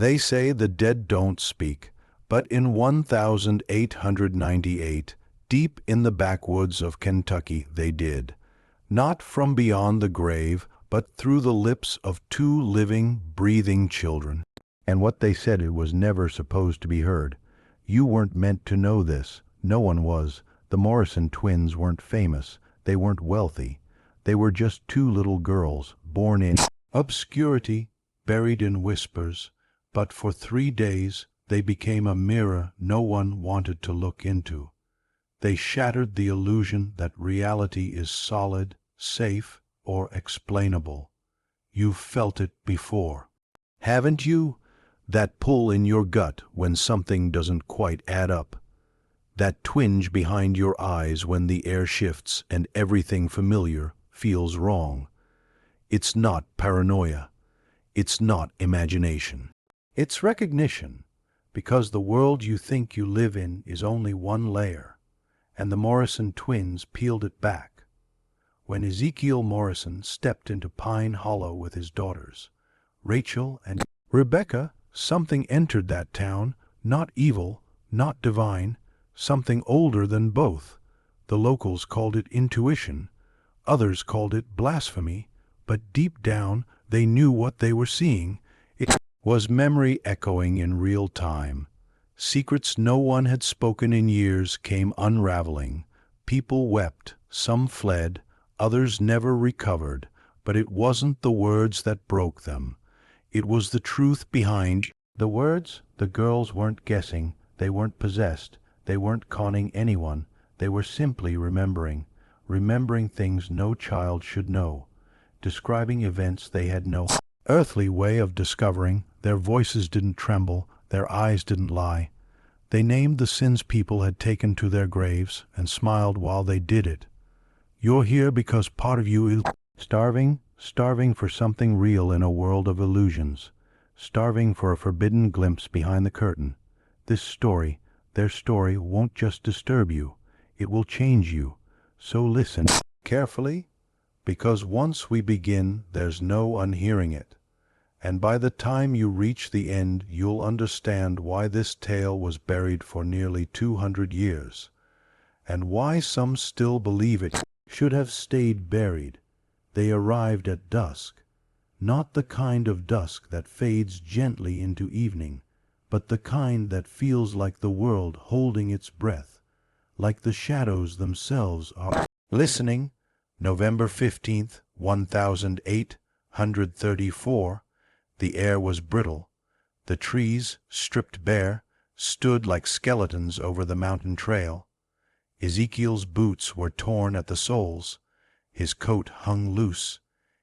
They say the dead don't speak, but in 1898, deep in the backwoods of Kentucky, they did. Not from beyond the grave, but through the lips of two living, breathing children. And what they said it was never supposed to be heard. You weren't meant to know this. No one was. The Morrison twins weren't famous. They weren't wealthy. They were just two little girls, born in obscurity, buried in whispers. But for 3 days they became a mirror no one wanted to look into. They shattered the illusion that reality is solid, safe, or explainable. You've felt it before, haven't you? That pull in your gut when something doesn't quite add up. That twinge behind your eyes when the air shifts and everything familiar feels wrong. It's not paranoia. It's not imagination. It's recognition, because the world you think you live in is only one layer, and the Morrison twins peeled it back. When Ezekiel Morrison stepped into Pine Hollow with his daughters, Rachel and Rebecca, something entered that town, not evil, not divine, something older than both. The locals called it intuition, others called it blasphemy, but deep down they knew what they were seeing. It was memory echoing in real time. Secrets no one had spoken in years came unraveling. People wept, some fled, others never recovered, but it wasn't the words that broke them. It was the truth behind the words. The girls weren't guessing, they weren't possessed, they weren't conning anyone, they were simply remembering things no child should know, describing events they had no earthly way of discovering. Their voices didn't tremble, their eyes didn't lie. They named the sins people had taken to their graves and smiled while they did it. You're here because part of you is starving for something real in a world of illusions, starving for a forbidden glimpse behind the curtain. This story, their story, won't just disturb you, it will change you. So listen carefully, because once we begin, there's no unhearing it. And by the time you reach the end, you'll understand why this tale was buried for nearly 200 years, and why some still believe it should have stayed buried. They arrived at dusk, not the kind of dusk that fades gently into evening, but the kind that feels like the world holding its breath, like the shadows themselves are listening. November 15th, 1834. The air was brittle. The trees, stripped bare, stood like skeletons over the mountain trail. Ezekiel's boots were torn at the soles. His coat hung loose.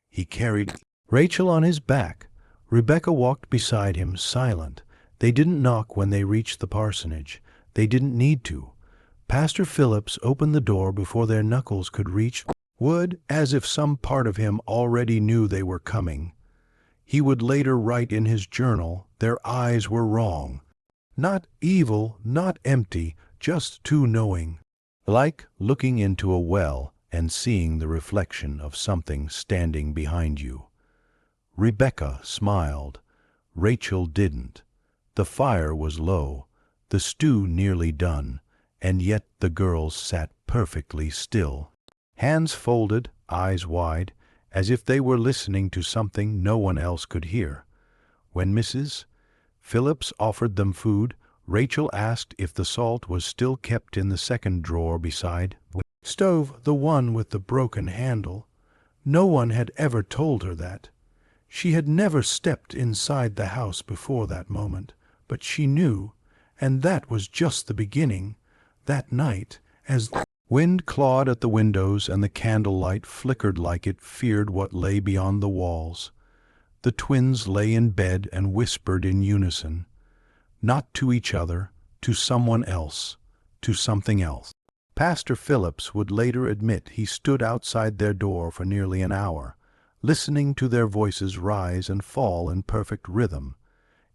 He carried Rachel on his back. Rebecca walked beside him, silent. They didn't knock when they reached the parsonage. They didn't need to. Pastor Phillips opened the door before their knuckles could reach wood, as if some part of him already knew they were coming. He would later write in his journal, their eyes were wrong. Not evil, not empty, just too knowing. Like looking into a well and seeing the reflection of something standing behind you. Rebecca smiled. Rachel didn't. The fire was low, the stew nearly done, and yet the girls sat perfectly still, hands folded, eyes wide, as if they were listening to something no one else could hear. When Mrs. Phillips offered them food, Rachel asked if the salt was still kept in the second drawer beside the stove, the one with the broken handle. No one had ever told her that. She had never stepped inside the house before that moment, but she knew, and that was just the beginning. That night, as the wind clawed at the windows and the candlelight flickered like it feared what lay beyond the walls, the twins lay in bed and whispered in unison, not to each other, to someone else, to something else. Pastor Phillips would later admit he stood outside their door for nearly an hour, listening to their voices rise and fall in perfect rhythm.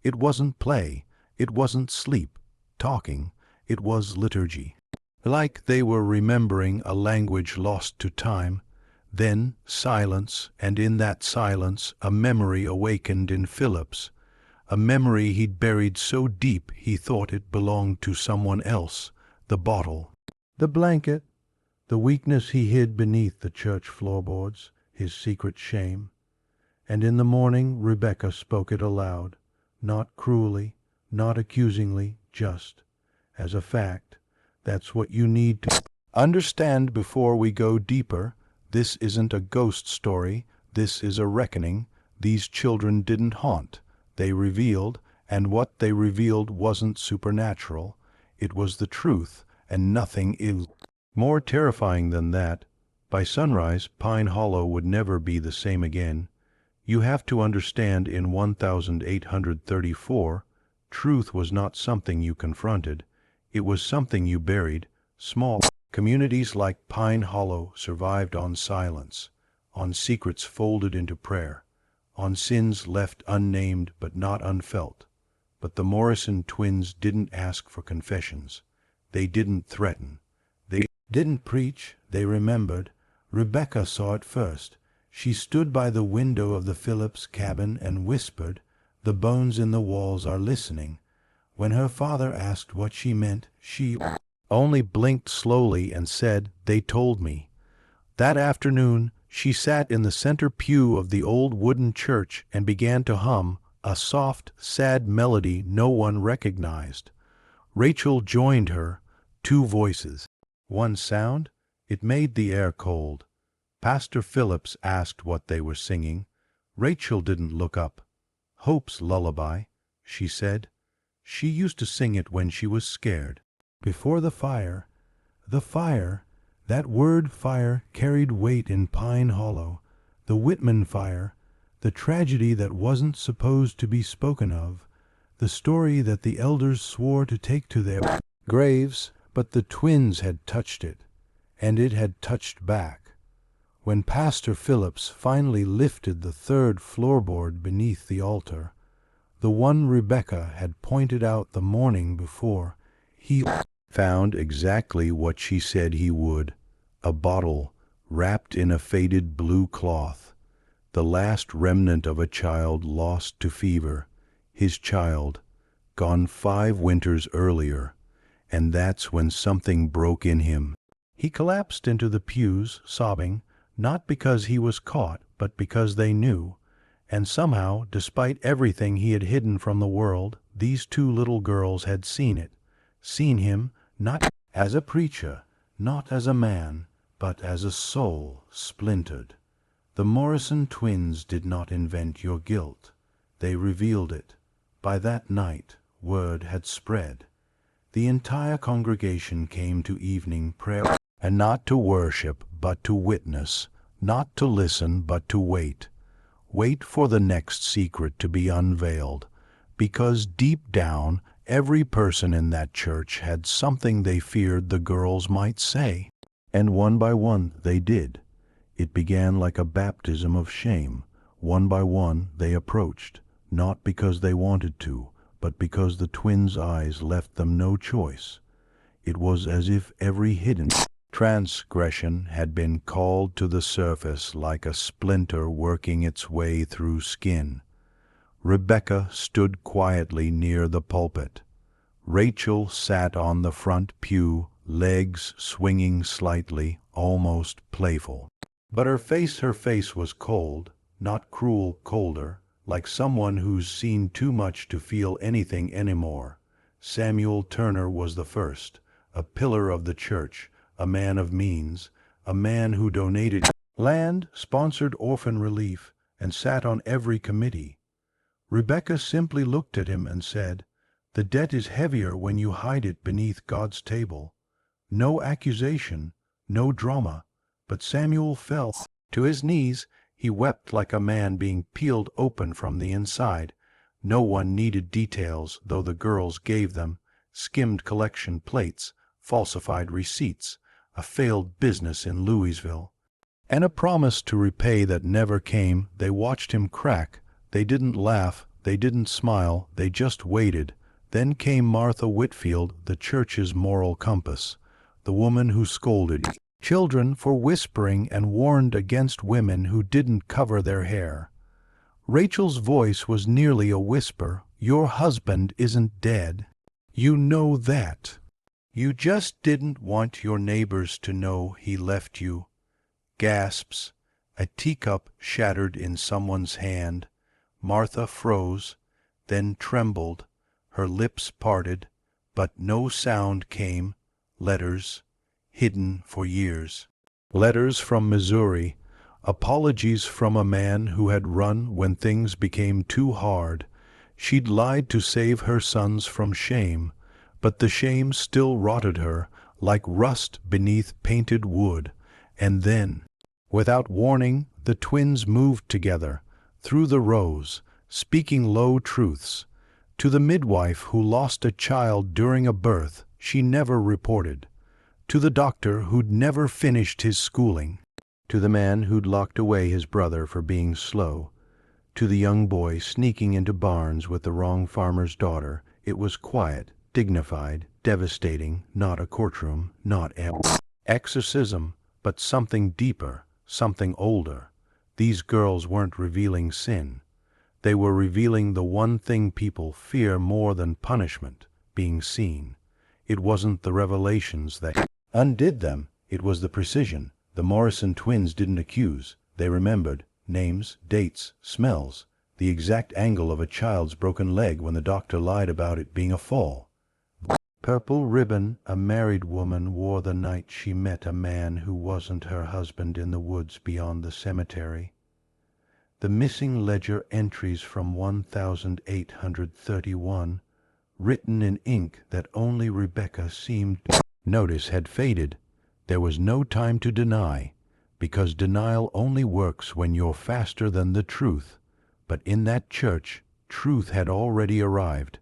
It wasn't play, it wasn't sleep, talking, it was liturgy. Like they were remembering a language lost to time. Then silence, and in that silence a memory awakened in Phillips, a memory he'd buried so deep he thought it belonged to someone else, the bottle, the blanket, the weakness he hid beneath the church floorboards, his secret shame. And in the morning Rebecca spoke it aloud, not cruelly, not accusingly, just as a fact. That's what you need to understand before we go deeper. This isn't a ghost story. This is a reckoning. These children didn't haunt. They revealed, and what they revealed wasn't supernatural. It was the truth, and nothing is more terrifying than that. By sunrise, Pine Hollow would never be the same again. You have to understand, in 1834, truth was not something you confronted. It was something you buried. Small communities like Pine Hollow survived on silence, on secrets folded into prayer, on sins left unnamed but not unfelt. But the Morrison twins didn't ask for confessions. They didn't threaten. They didn't preach. They remembered. Rebecca saw it first. She stood by the window of the Phillips cabin and whispered, "The bones in the walls are listening." When her father asked what she meant, she only blinked slowly and said, "They told me." That afternoon she sat in the center pew of the old wooden church and began to hum a soft, sad melody no one recognized. Rachel joined her, two voices. One sound? It made the air cold. Pastor Phillips asked what they were singing. Rachel didn't look up. "Hope's Lullaby," she said. She used to sing it when she was scared. Before the fire, that word fire carried weight in Pine Hollow. The Whitman fire, the tragedy that wasn't supposed to be spoken of, the story that the elders swore to take to their graves, but the twins had touched it, and it had touched back. When Pastor Phillips finally lifted the third floorboard beneath the altar, the one Rebecca had pointed out the morning before, he found exactly what she said he would, a bottle wrapped in a faded blue cloth, the last remnant of a child lost to fever, his child, gone 5 winters earlier, and that's when something broke in him. He collapsed into the pews, sobbing, not because he was caught, but because they knew. And somehow, despite everything he had hidden from the world, these 2 little girls had seen it, seen him not as a preacher, not as a man, but as a soul splintered. The Morrison twins did not invent your guilt. They revealed it. By that night, word had spread. The entire congregation came to evening prayer, and not to worship, but to witness, not to listen, but to wait. Wait for the next secret to be unveiled, because deep down, every person in that church had something they feared the girls might say. And one by one they did. It began like a baptism of shame. One by one they approached, not because they wanted to, but because the twins' eyes left them no choice. It was as if every hidden transgression had been called to the surface like a splinter working its way through skin. Rebecca stood quietly near the pulpit. Rachel sat on the front pew, legs swinging slightly, almost playful. But her face was cold, not cruel, colder, like someone who's seen too much to feel anything anymore. Samuel Turner was the first, a pillar of the church, a man of means, a man who donated land, sponsored orphan relief, and sat on every committee. Rebecca simply looked at him and said, "The debt is heavier when you hide it beneath God's table." No accusation, no drama, but Samuel fell to his knees. He wept like a man being peeled open from the inside. No one needed details, though the girls gave them: skimmed collection plates, falsified receipts, a failed business in Louisville, and a promise to repay that never came. They watched him crack. They didn't laugh, they didn't smile, they just waited. Then came Martha Whitfield, the church's moral compass, the woman who scolded children for whispering and warned against women who didn't cover their hair. Rachel's voice was nearly a whisper. Your husband isn't dead. You know that. You just didn't want your neighbors to know he left you. Gasps. A teacup shattered in someone's hand. Martha froze, then trembled. Her lips parted, but no sound came. Letters, hidden for years. Letters from Missouri. Apologies from a man who had run when things became too hard. She'd lied to save her sons from shame, but the shame still rotted her, like rust beneath painted wood. And then, without warning, the twins moved together, through the rows, speaking low truths. To the midwife who lost a child during a birth she never reported. To the doctor who'd never finished his schooling. To the man who'd locked away his brother for being slow. To the young boy sneaking into barns with the wrong farmer's daughter. It was quiet, dignified, devastating, not a courtroom, not exorcism, but something deeper, something older. These girls weren't revealing sin. They were revealing the one thing people fear more than punishment, being seen. It wasn't the revelations that undid them, it was the precision. The Morrison twins didn't accuse, they remembered. Names, dates, smells, the exact angle of a child's broken leg when the doctor lied about it being a fall. Purple ribbon a married woman wore the night she met a man who wasn't her husband in the woods beyond the cemetery. The missing ledger entries from 1831, written in ink that only Rebecca seemed notice had faded. There was no time to deny, because denial only works when you're faster than the truth. But in that church, truth had already arrived.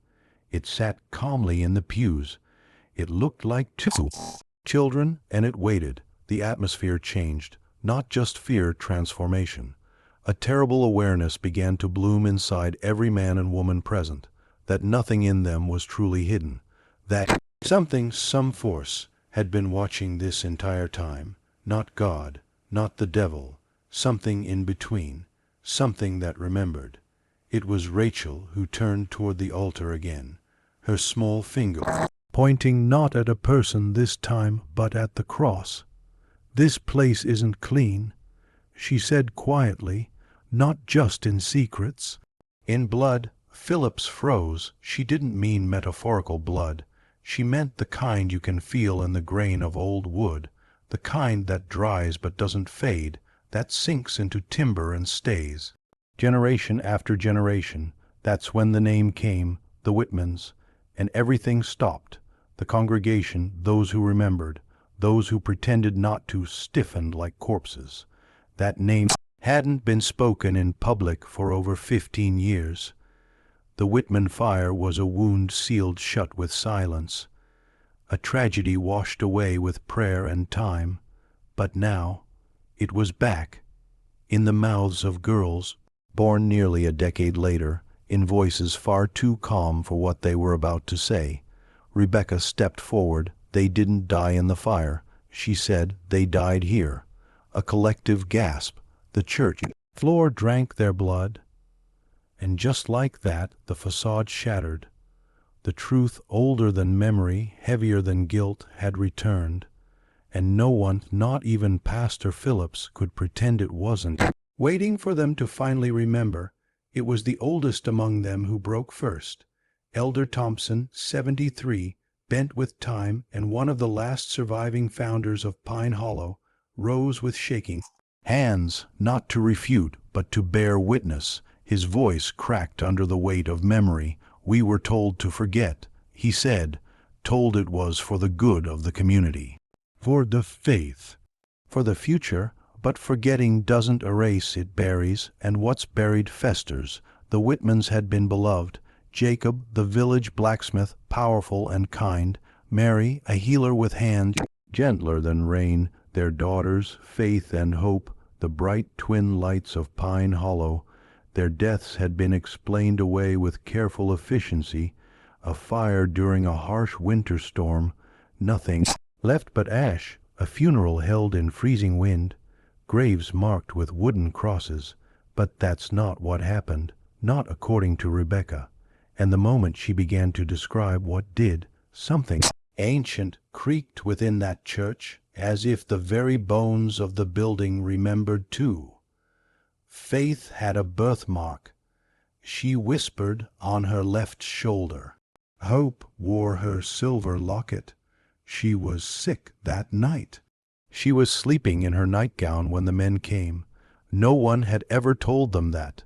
It sat calmly in the pews. It looked like two children, and it waited. The atmosphere changed, not just fear, transformation. A terrible awareness began to bloom inside every man and woman present, that nothing in them was truly hidden, that something, some force, had been watching this entire time, not God, not the devil, something in between, something that remembered. It was Rachel who turned toward the altar again, her small finger pointing not at a person this time, but at the cross. "This place isn't clean," she said quietly, "not just in secrets." In blood, Phillips froze. She didn't mean metaphorical blood. She meant the kind you can feel in the grain of old wood, the kind that dries but doesn't fade, that sinks into timber and stays. Generation after generation, that's when the name came, the Whitmans, and everything stopped. The congregation, those who remembered, those who pretended not to, stiffened like corpses. That name hadn't been spoken in public for over 15 years. The Whitman fire was a wound sealed shut with silence, a tragedy washed away with prayer and time. But now, it was back, in the mouths of girls, born nearly a decade later, in voices far too calm for what they were about to say. Rebecca stepped forward. "They didn't die in the fire," she said. "They died here." A collective gasp. The church floor drank their blood. And just like that, the facade shattered. The truth, older than memory, heavier than guilt, had returned. And no one, not even Pastor Phillips, could pretend it wasn't. Waiting for them to finally remember, it was the oldest among them who broke first. Elder Thompson, 73, bent with time and one of the last surviving founders of Pine Hollow, rose with shaking hands, not to refute, but to bear witness. His voice cracked under the weight of memory. "We were told to forget," he said, "told it was for the good of the community, for the faith, for the future, but forgetting doesn't erase, it buries, and what's buried festers." The Whitmans had been beloved. Jacob, the village blacksmith, powerful and kind. Mary, a healer with hands gentler than rain. Their daughters, Faith and Hope, the bright twin lights of Pine Hollow. Their deaths had been explained away with careful efficiency. A fire during a harsh winter storm. Nothing left but ash. A funeral held in freezing wind. Graves marked with wooden crosses. But that's not what happened, not according to Rebecca. and the moment she began to describe what did, something ancient creaked within that church, as if the very bones of the building remembered too. Faith had a birthmark. She whispered on her left shoulder. Hope wore her silver locket. She was sick that night. She was sleeping in her nightgown when the men came. No one had ever told them that.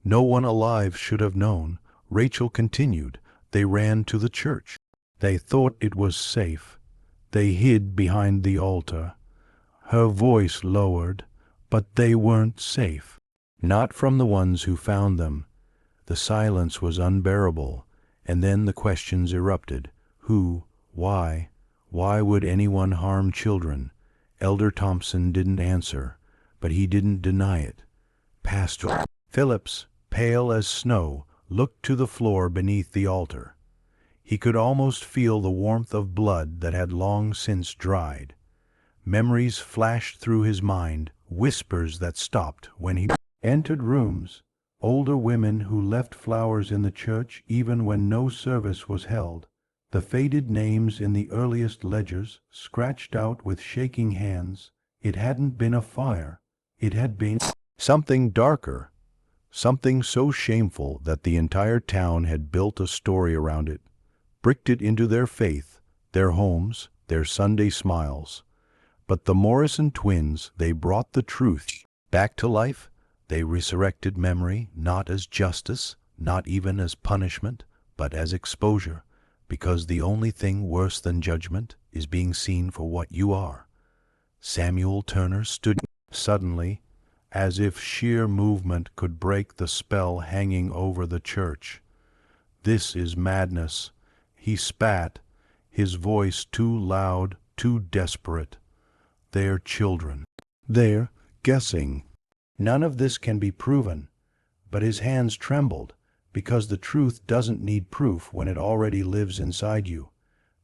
No one alive should have known. Rachel continued. They ran to the church. They thought it was safe. They hid behind the altar. Her voice lowered, but they weren't safe. Not from the ones who found them. The silence was unbearable, and then the questions erupted. Who? Why? Why would anyone harm children? Elder Thompson didn't answer, but he didn't deny it. Pastor Phillips, pale as snow, looked to the floor beneath the altar. He could almost feel the warmth of blood that had long since dried. Memories flashed through his mind, whispers that stopped when he entered rooms. Older women who left flowers in the church even when no service was held. The faded names in the earliest ledgers, scratched out with shaking hands. It hadn't been a fire. It had been something darker. Something so shameful that the entire town had built a story around it, bricked it into their faith, their homes, their Sunday smiles. But the Morrison twins, they brought the truth back to life. They resurrected memory, not as justice, not even as punishment, but as exposure, because the only thing worse than judgment is being seen for what you are. Samuel Turner stood suddenly, as if sheer movement could break the spell hanging over the church. This is madness. He spat, his voice too loud, too desperate. They're children. They're guessing. None of this can be proven. But his hands trembled, because the truth doesn't need proof when it already lives inside you.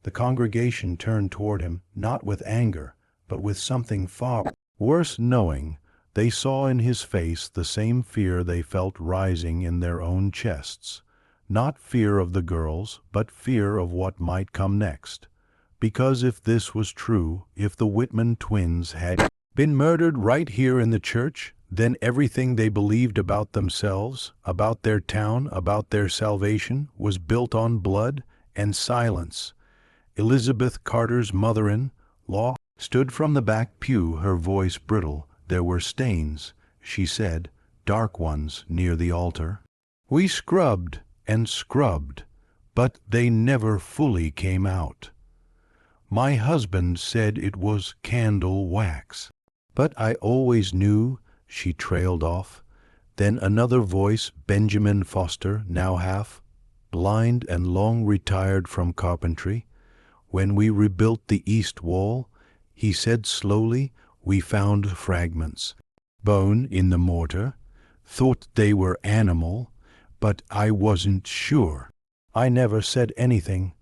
The congregation turned toward him, not with anger, but with something far worse, knowing. They saw in his face the same fear they felt rising in their own chests. Not fear of the girls, but fear of what might come next. Because if this was true, if the Whitman twins had been murdered right here in the church, then everything they believed about themselves, about their town, about their salvation, was built on blood and silence. Elizabeth Carter's mother-in-law stood from the back pew, her voice brittle. There were stains, she said, dark ones near the altar. We scrubbed and scrubbed, but they never fully came out. My husband said it was candle wax. But I always knew, she trailed off. Then another voice, Benjamin Foster, now half blind and long retired from carpentry. When we rebuilt the east wall, he said slowly, we found fragments. Bone in the mortar. Thought they were animal, but I wasn't sure. I never said anything.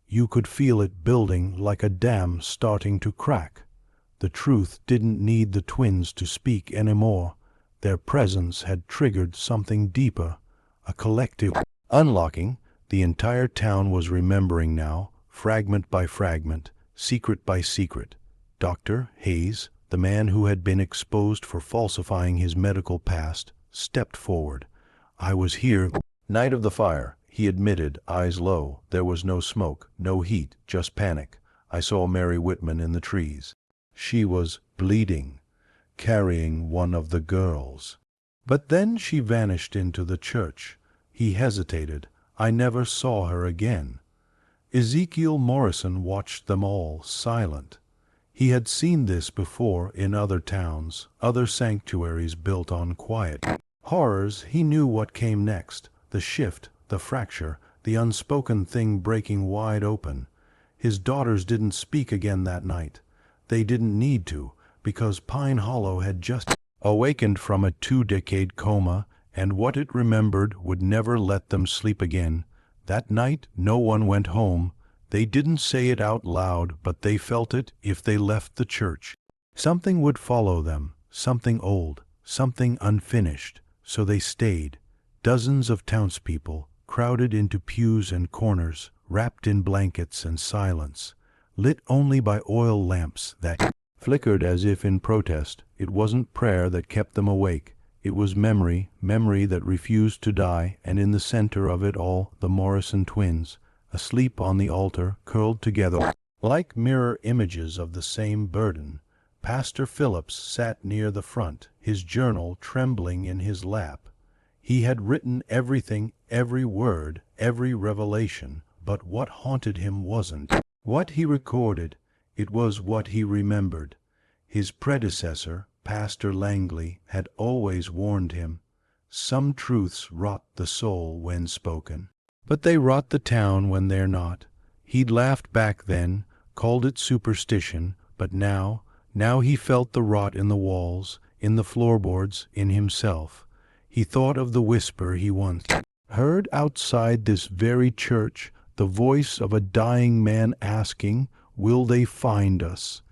You could feel it building like a dam starting to crack. The truth didn't need the twins to speak anymore. Their presence had triggered something deeper, a collective unlocking. The entire town was remembering now, fragment by fragment, secret by secret. Dr. Hayes, the man who had been exposed for falsifying his medical past, stepped forward. I was here. Night of the fire, he admitted, eyes low. There was no smoke, no heat, just panic. I saw Mary Whitman in the trees. She was bleeding, carrying one of the girls. But then she vanished into the church. He hesitated. I never saw her again. Ezekiel Morrison watched them all, silent. He had seen this before in other towns, other sanctuaries built on quiet horrors. He knew what came next, the shift, the fracture, the unspoken thing breaking wide open. His daughters didn't speak again that night. They didn't need to, because Pine Hollow had just awakened from a 2-decade coma, and what it remembered would never let them sleep again. That night no one went home. They didn't say it out loud, but they felt it if they left the church. Something would follow them, something old, something unfinished. So they stayed, dozens of townspeople, crowded into pews and corners, wrapped in blankets and silence, lit only by oil lamps that flickered as if in protest. It wasn't prayer that kept them awake. It was memory, memory that refused to die, and in the center of it all, the Morrison twins, asleep on the altar, curled together, like mirror images of the same burden. Pastor Phillips sat near the front, his journal trembling in his lap. He had written everything, every word, every revelation, but what haunted him wasn't what he recorded, it was what he remembered. His predecessor, Pastor Langley, had always warned him, some truths rot the soul when spoken, but they rot the town when they're not. He'd laughed back then, called it superstition, but now he felt the rot in the walls, in the floorboards, in himself. He thought of the whisper he once heard outside this very church, the voice of a dying man asking, "Will they find us?"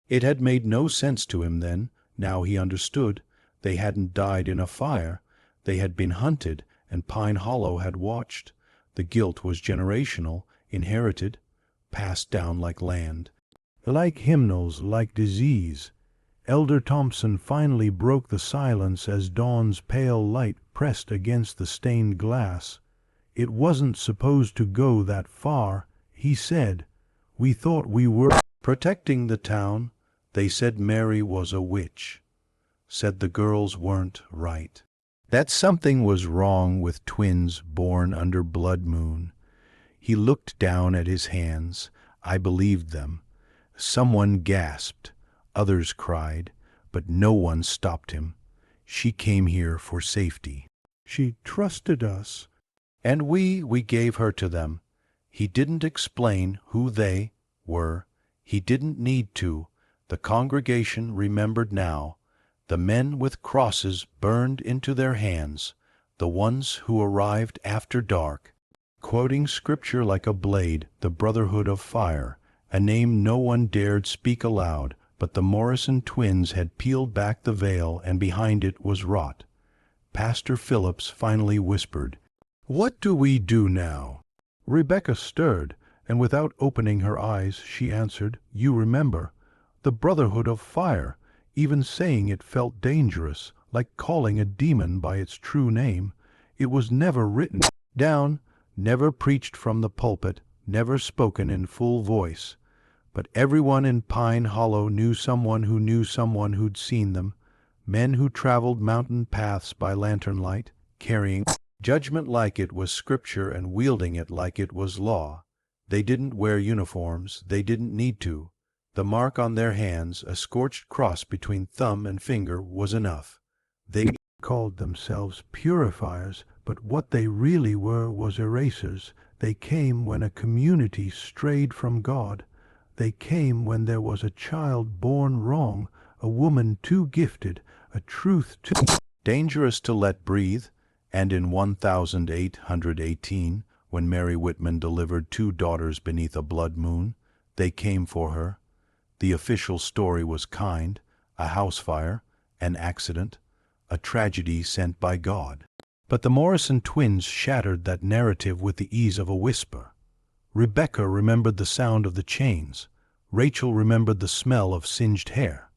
It had made no sense to him then. Now he understood. They hadn't died in a fire. They had been hunted, and Pine Hollow had watched. The guilt was generational, inherited, passed down like land. Like hymnals, like disease. Elder Thompson finally broke the silence as dawn's pale light pressed against the stained glass. It wasn't supposed to go that far, he said. We thought we were protecting the town. They said Mary was a witch. Said the girls weren't right. That something was wrong with twins born under blood moon. He looked down at his hands. I believed them. Someone gasped. Others cried. But no one stopped him. She came here for safety. She trusted us. And we gave her to them. He didn't explain who they were. He didn't need to. The congregation remembered now. The men with crosses burned into their hands, the ones who arrived after dark, quoting scripture like a blade, the brotherhood of fire, a name no one dared speak aloud, but the Morrison twins had peeled back the veil, and behind it was rot. Pastor Phillips finally whispered, "What do we do now?" Rebecca stirred, and without opening her eyes, she answered, "You remember, the brotherhood of fire." Even saying it felt dangerous, like calling a demon by its true name. It was never written down, never preached from the pulpit, never spoken in full voice. But everyone in Pine Hollow knew someone who'd seen them, men who traveled mountain paths by lantern light, carrying judgment like it was scripture and wielding it like it was law. They didn't wear uniforms, they didn't need to. The mark on their hands, a scorched cross between thumb and finger, was enough. They called themselves purifiers, but what they really were was erasers. They came when a community strayed from God. They came when there was a child born wrong, a woman too gifted, a truth too dangerous to let breathe. And in 1818, when Mary Whitman delivered 2 daughters beneath a blood moon, they came for her. The official story was kind, a house fire, an accident, a tragedy sent by God. But the Morrison twins shattered that narrative with the ease of a whisper. Rebecca remembered the sound of the chains. Rachel remembered the smell of singed hair.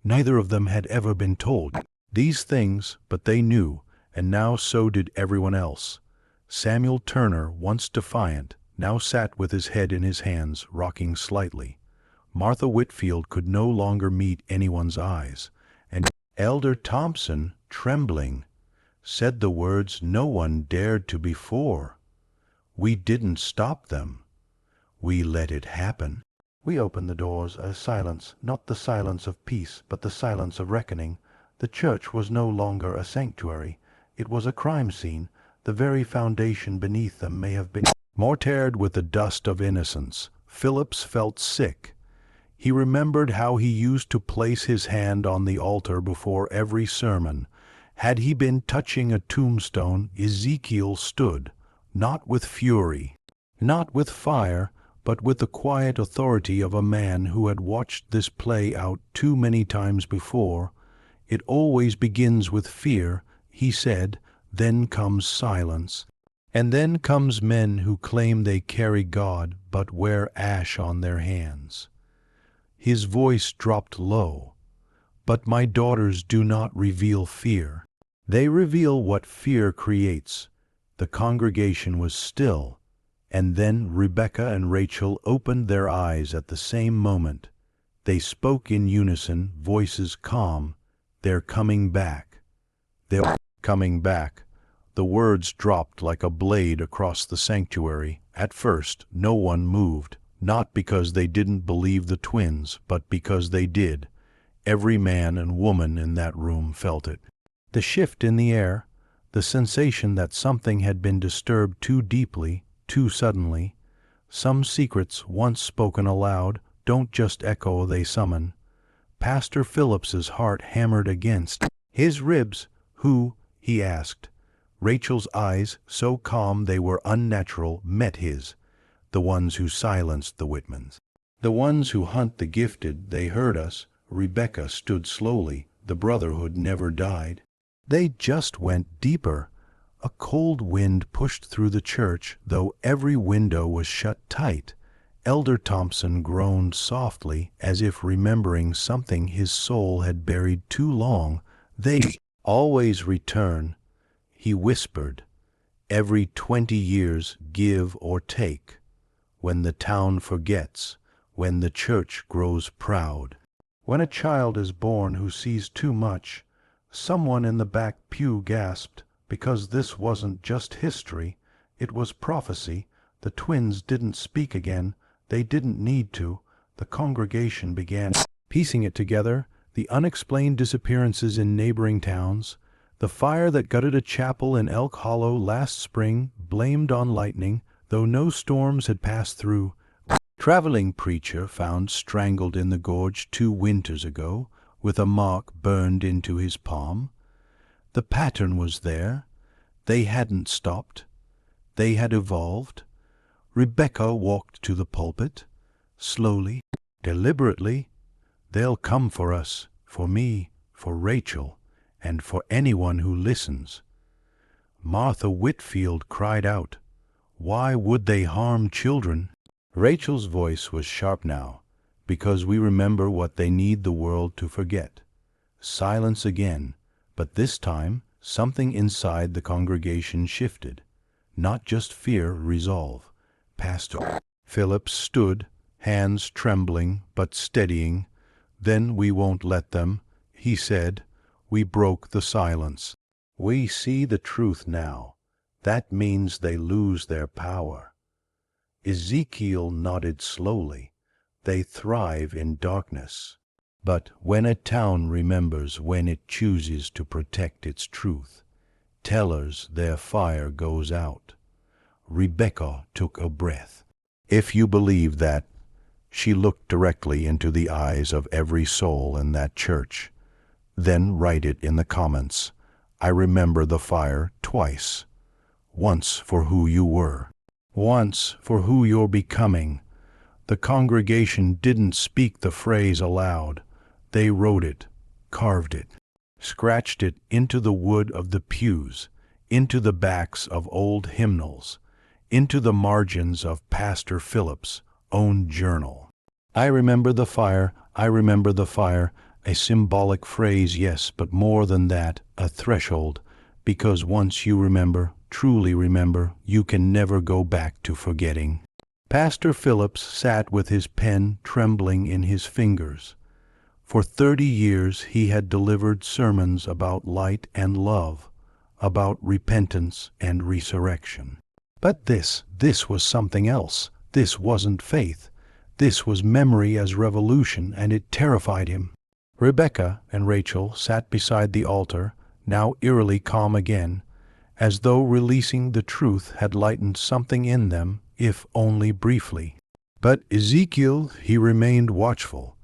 Neither of them had ever been told these things, but they knew, and now so did everyone else. Samuel Turner, once defiant, now sat with his head in his hands, rocking slightly. Martha Whitfield could no longer meet anyone's eyes, and Elder Thompson, trembling, said the words no one dared to before. We didn't stop them. We let it happen. We opened the doors, a silence, not the silence of peace, but the silence of reckoning. The church was no longer a sanctuary. It was a crime scene. The very foundation beneath them may have been mortared with the dust of innocence. Phillips felt sick. He remembered how he used to place his hand on the altar before every sermon. Had he been touching a tombstone, Ezekiel stood, not with fury, not with fire, but with the quiet authority of a man who had watched this play out too many times before. It always begins with fear, he said, then comes silence. And then comes men who claim they carry God but wear ash on their hands. His voice dropped low. But my daughters do not reveal fear. They reveal what fear creates. The congregation was still, and then Rebecca and Rachel opened their eyes at the same moment. They spoke in unison, voices calm. They're coming back. They're coming back. The words dropped like a blade across the sanctuary. At first, no one moved, not because they didn't believe the twins, but because they did. Every man and woman in that room felt it. The shift in the air, the sensation that something had been disturbed too deeply, too suddenly. Some secrets, once spoken aloud, don't just echo, they summon. Pastor Phillips's heart hammered against his ribs. Who? He asked. Rachel's eyes, so calm they were unnatural, met his. The ones who silenced the Whitmans. The ones who hunt the gifted, they heard us. Rebecca stood slowly. The brotherhood never died. They just went deeper. A cold wind pushed through the church, though every window was shut tight. Elder Thompson groaned softly, as if remembering something his soul had buried too long. They always return, he whispered. Every 20 years, give or take. When the town forgets, when the church grows proud. When a child is born who sees too much, someone in the back pew gasped, because this wasn't just history, it was prophecy. The twins didn't speak again. They didn't need to. The congregation began piecing it together, the unexplained disappearances in neighboring towns, the fire that gutted a chapel in Elk Hollow last spring, blamed on lightning, though no storms had passed through. Traveling preacher found strangled in the gorge 2 winters ago, with a mark burned into his palm. The pattern was there. They hadn't stopped. They had evolved. Rebecca walked to the pulpit, slowly, deliberately. They'll come for us, for me, for Rachel, and for anyone who listens. Martha Whitfield cried out, "Why would they harm children?" Rachel's voice was sharp now, because we remember what they need the world to forget. Silence again, but this time something inside the congregation shifted. Not just fear, resolve. Pastor Phillips stood, hands trembling but steadying. "Then we won't let them," he said. We broke the silence. "We see the truth now. That means they lose their power." Ezekiel nodded slowly. They thrive in darkness. But when a town remembers, when it chooses to protect its truth, tellers, their fire goes out. Rebecca took a breath. "If you believe that," she looked directly into the eyes of every soul in that church, "then write it in the comments. I remember the fire twice. Once for who you were. Once for who you're becoming." The congregation didn't speak the phrase aloud. They wrote it, carved it, scratched it into the wood of the pews, into the backs of old hymnals, into the margins of Pastor Phillips' own journal. "I remember the fire, I remember the fire," a symbolic phrase, yes, but more than that, a threshold, because once you remember, truly remember, you can never go back to forgetting. Pastor Phillips sat with his pen trembling in his fingers. For 30 years he had delivered sermons about light and love, about repentance and resurrection. But this was something else. This wasn't faith. This was memory as revolution, and it terrified him. Rebecca and Rachel sat beside the altar, now eerily calm again, as though releasing the truth had lightened something in them, if only briefly. But Ezekiel, he remained watchful,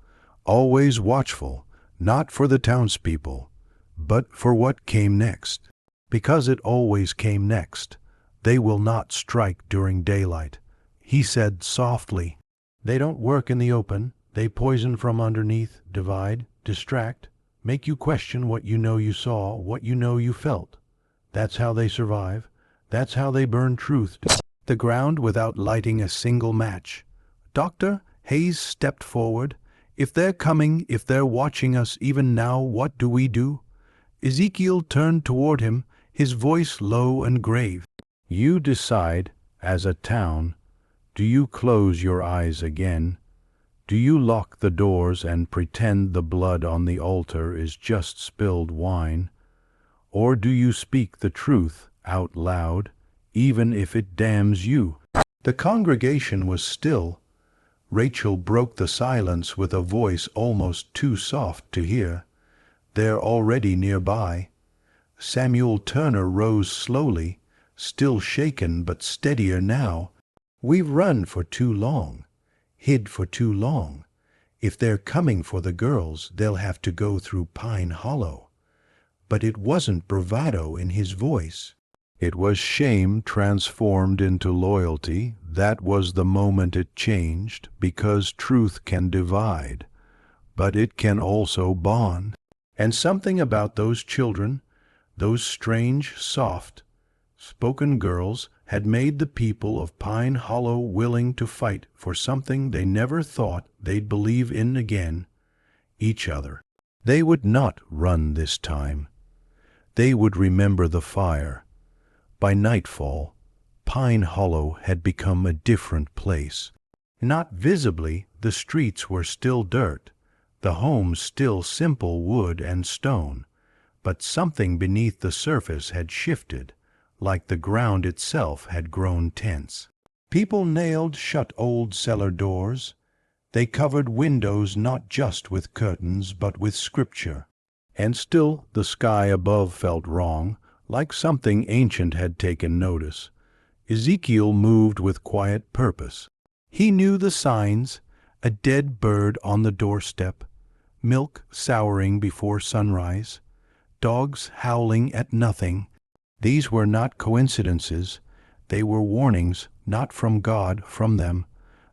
always watchful, not for the townspeople, but for what came next. Because it always came next. They will not strike during daylight. He said softly, "They don't work in the open. They poison from underneath, divide, distract, make you question what you know you saw, what you know you felt. That's how they survive. That's how they burn truth. The ground without lighting a single match. Doctor, Hayes stepped forward. If they're coming, if they're watching us even now, what do we do? Ezekiel turned toward him, his voice low and grave. You decide, as a town, do you close your eyes again? Do you lock the doors and pretend the blood on the altar is just spilled wine? Or do you speak the truth out loud, even if it damns you? The congregation was still. Rachel broke the silence with a voice almost too soft to hear. They're already nearby. Samuel Turner rose slowly, still shaken but steadier now. We've run for too long, hid for too long. If they're coming for the girls, they'll have to go through Pine Hollow. But it wasn't bravado in his voice. It was shame transformed into loyalty. That was the moment it changed, because truth can divide, but it can also bond. And something about those children, those strange, soft, spoken girls, had made the people of Pine Hollow willing to fight for something they never thought they'd believe in again, each other. They would not run this time. They would remember the fire. By nightfall, Pine Hollow had become a different place. Not visibly, the streets were still dirt, the homes still simple wood and stone, but something beneath the surface had shifted, like the ground itself had grown tense. People nailed shut old cellar doors. They covered windows not just with curtains, but with scripture. And still the sky above felt wrong, like something ancient had taken notice. Ezekiel moved with quiet purpose. He knew the signs: a dead bird on the doorstep, milk souring before sunrise, dogs howling at nothing. These were not coincidences. They were warnings, not from God, from them.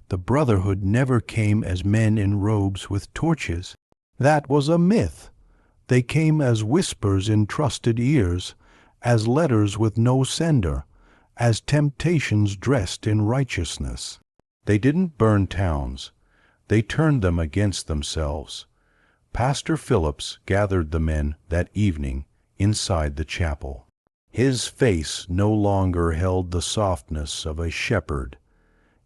The brotherhood never came as men in robes with torches. That was a myth. They came as whispers in trusted ears, as letters with no sender, as temptations dressed in righteousness. They didn't burn towns. They turned them against themselves. Pastor Phillips gathered the men that evening inside the chapel. His face no longer held the softness of a shepherd.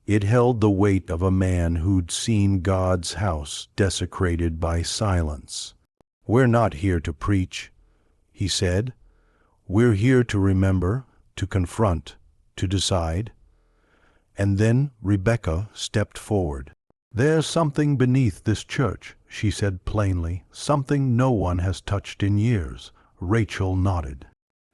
It held the weight of a man who'd seen God's house desecrated by silence. "We're not here to preach," he said. "We're here to remember, to confront, to decide." And then Rebecca stepped forward. "There's something beneath this church," she said plainly, "something no one has touched in years." Rachel nodded.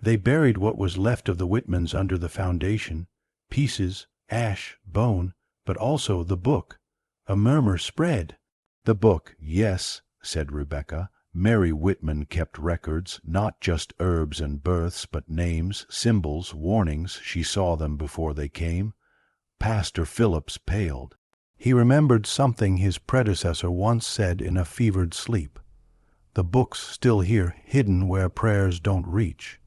They buried what was left of the Whitmans under the foundation, pieces, ash, bone, but also the book. A murmur spread. "The book, yes," said Rebecca. "Mary Whitman kept records, not just herbs and births, but names, symbols, warnings. She saw them before they came." Pastor Phillips paled. He remembered something his predecessor once said in a fevered sleep. "The book's still here, hidden where prayers don't reach."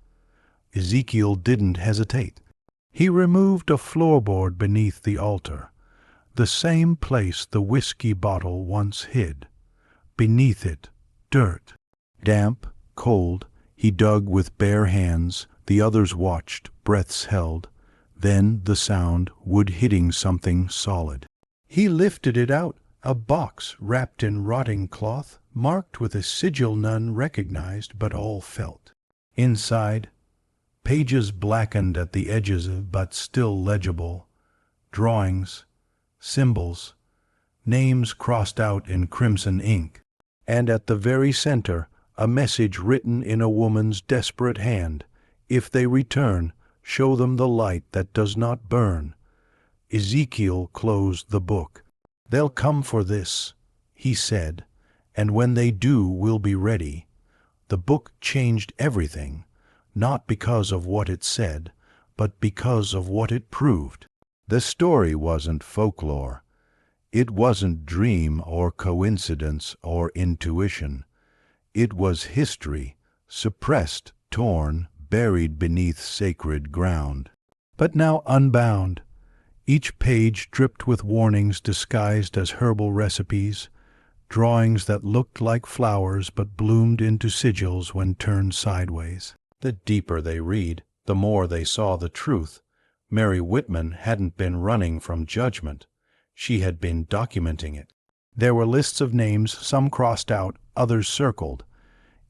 Ezekiel didn't hesitate. He removed a floorboard beneath the altar, the same place the whiskey bottle once hid. Beneath it, dirt. Damp, cold, he dug with bare hands. The others watched, breaths held. Then the sound, wood hitting something solid. He lifted it out, a box wrapped in rotting cloth, marked with a sigil none recognized but all felt. Inside, pages blackened at the edges but still legible, drawings, symbols, names crossed out in crimson ink, and at the very center a message written in a woman's desperate hand: "If they return, show them the light that does not burn." Ezekiel closed the book. "They'll come for this," he said, "and when they do, we'll be ready." The book changed everything, not because of what it said, but because of what it proved. The story wasn't folklore. It wasn't dream or coincidence or intuition. It was history, suppressed, torn, buried beneath sacred ground. but now unbound. Each page dripped with warnings disguised as herbal recipes, drawings that looked like flowers but bloomed into sigils when turned sideways. The deeper they read, the more they saw the truth. Mary Whitman hadn't been running from judgment. She had been documenting it. There were lists of names, some crossed out, others circled.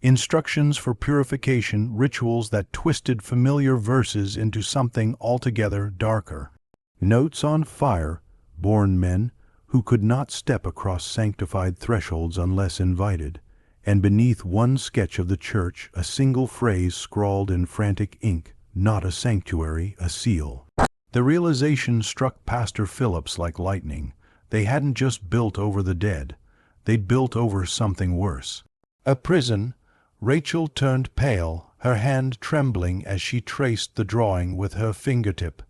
Instructions for purification, rituals that twisted familiar verses into something altogether darker. Notes on fire, born men who could not step across sanctified thresholds unless invited, and beneath one sketch of the church a single phrase scrawled in frantic ink, not a sanctuary, a seal. The realization struck Pastor Phillips like lightning. They hadn't just built over the dead, they'd built over something worse. A prison. Rachel turned pale, her hand trembling as she traced the drawing with her fingertip.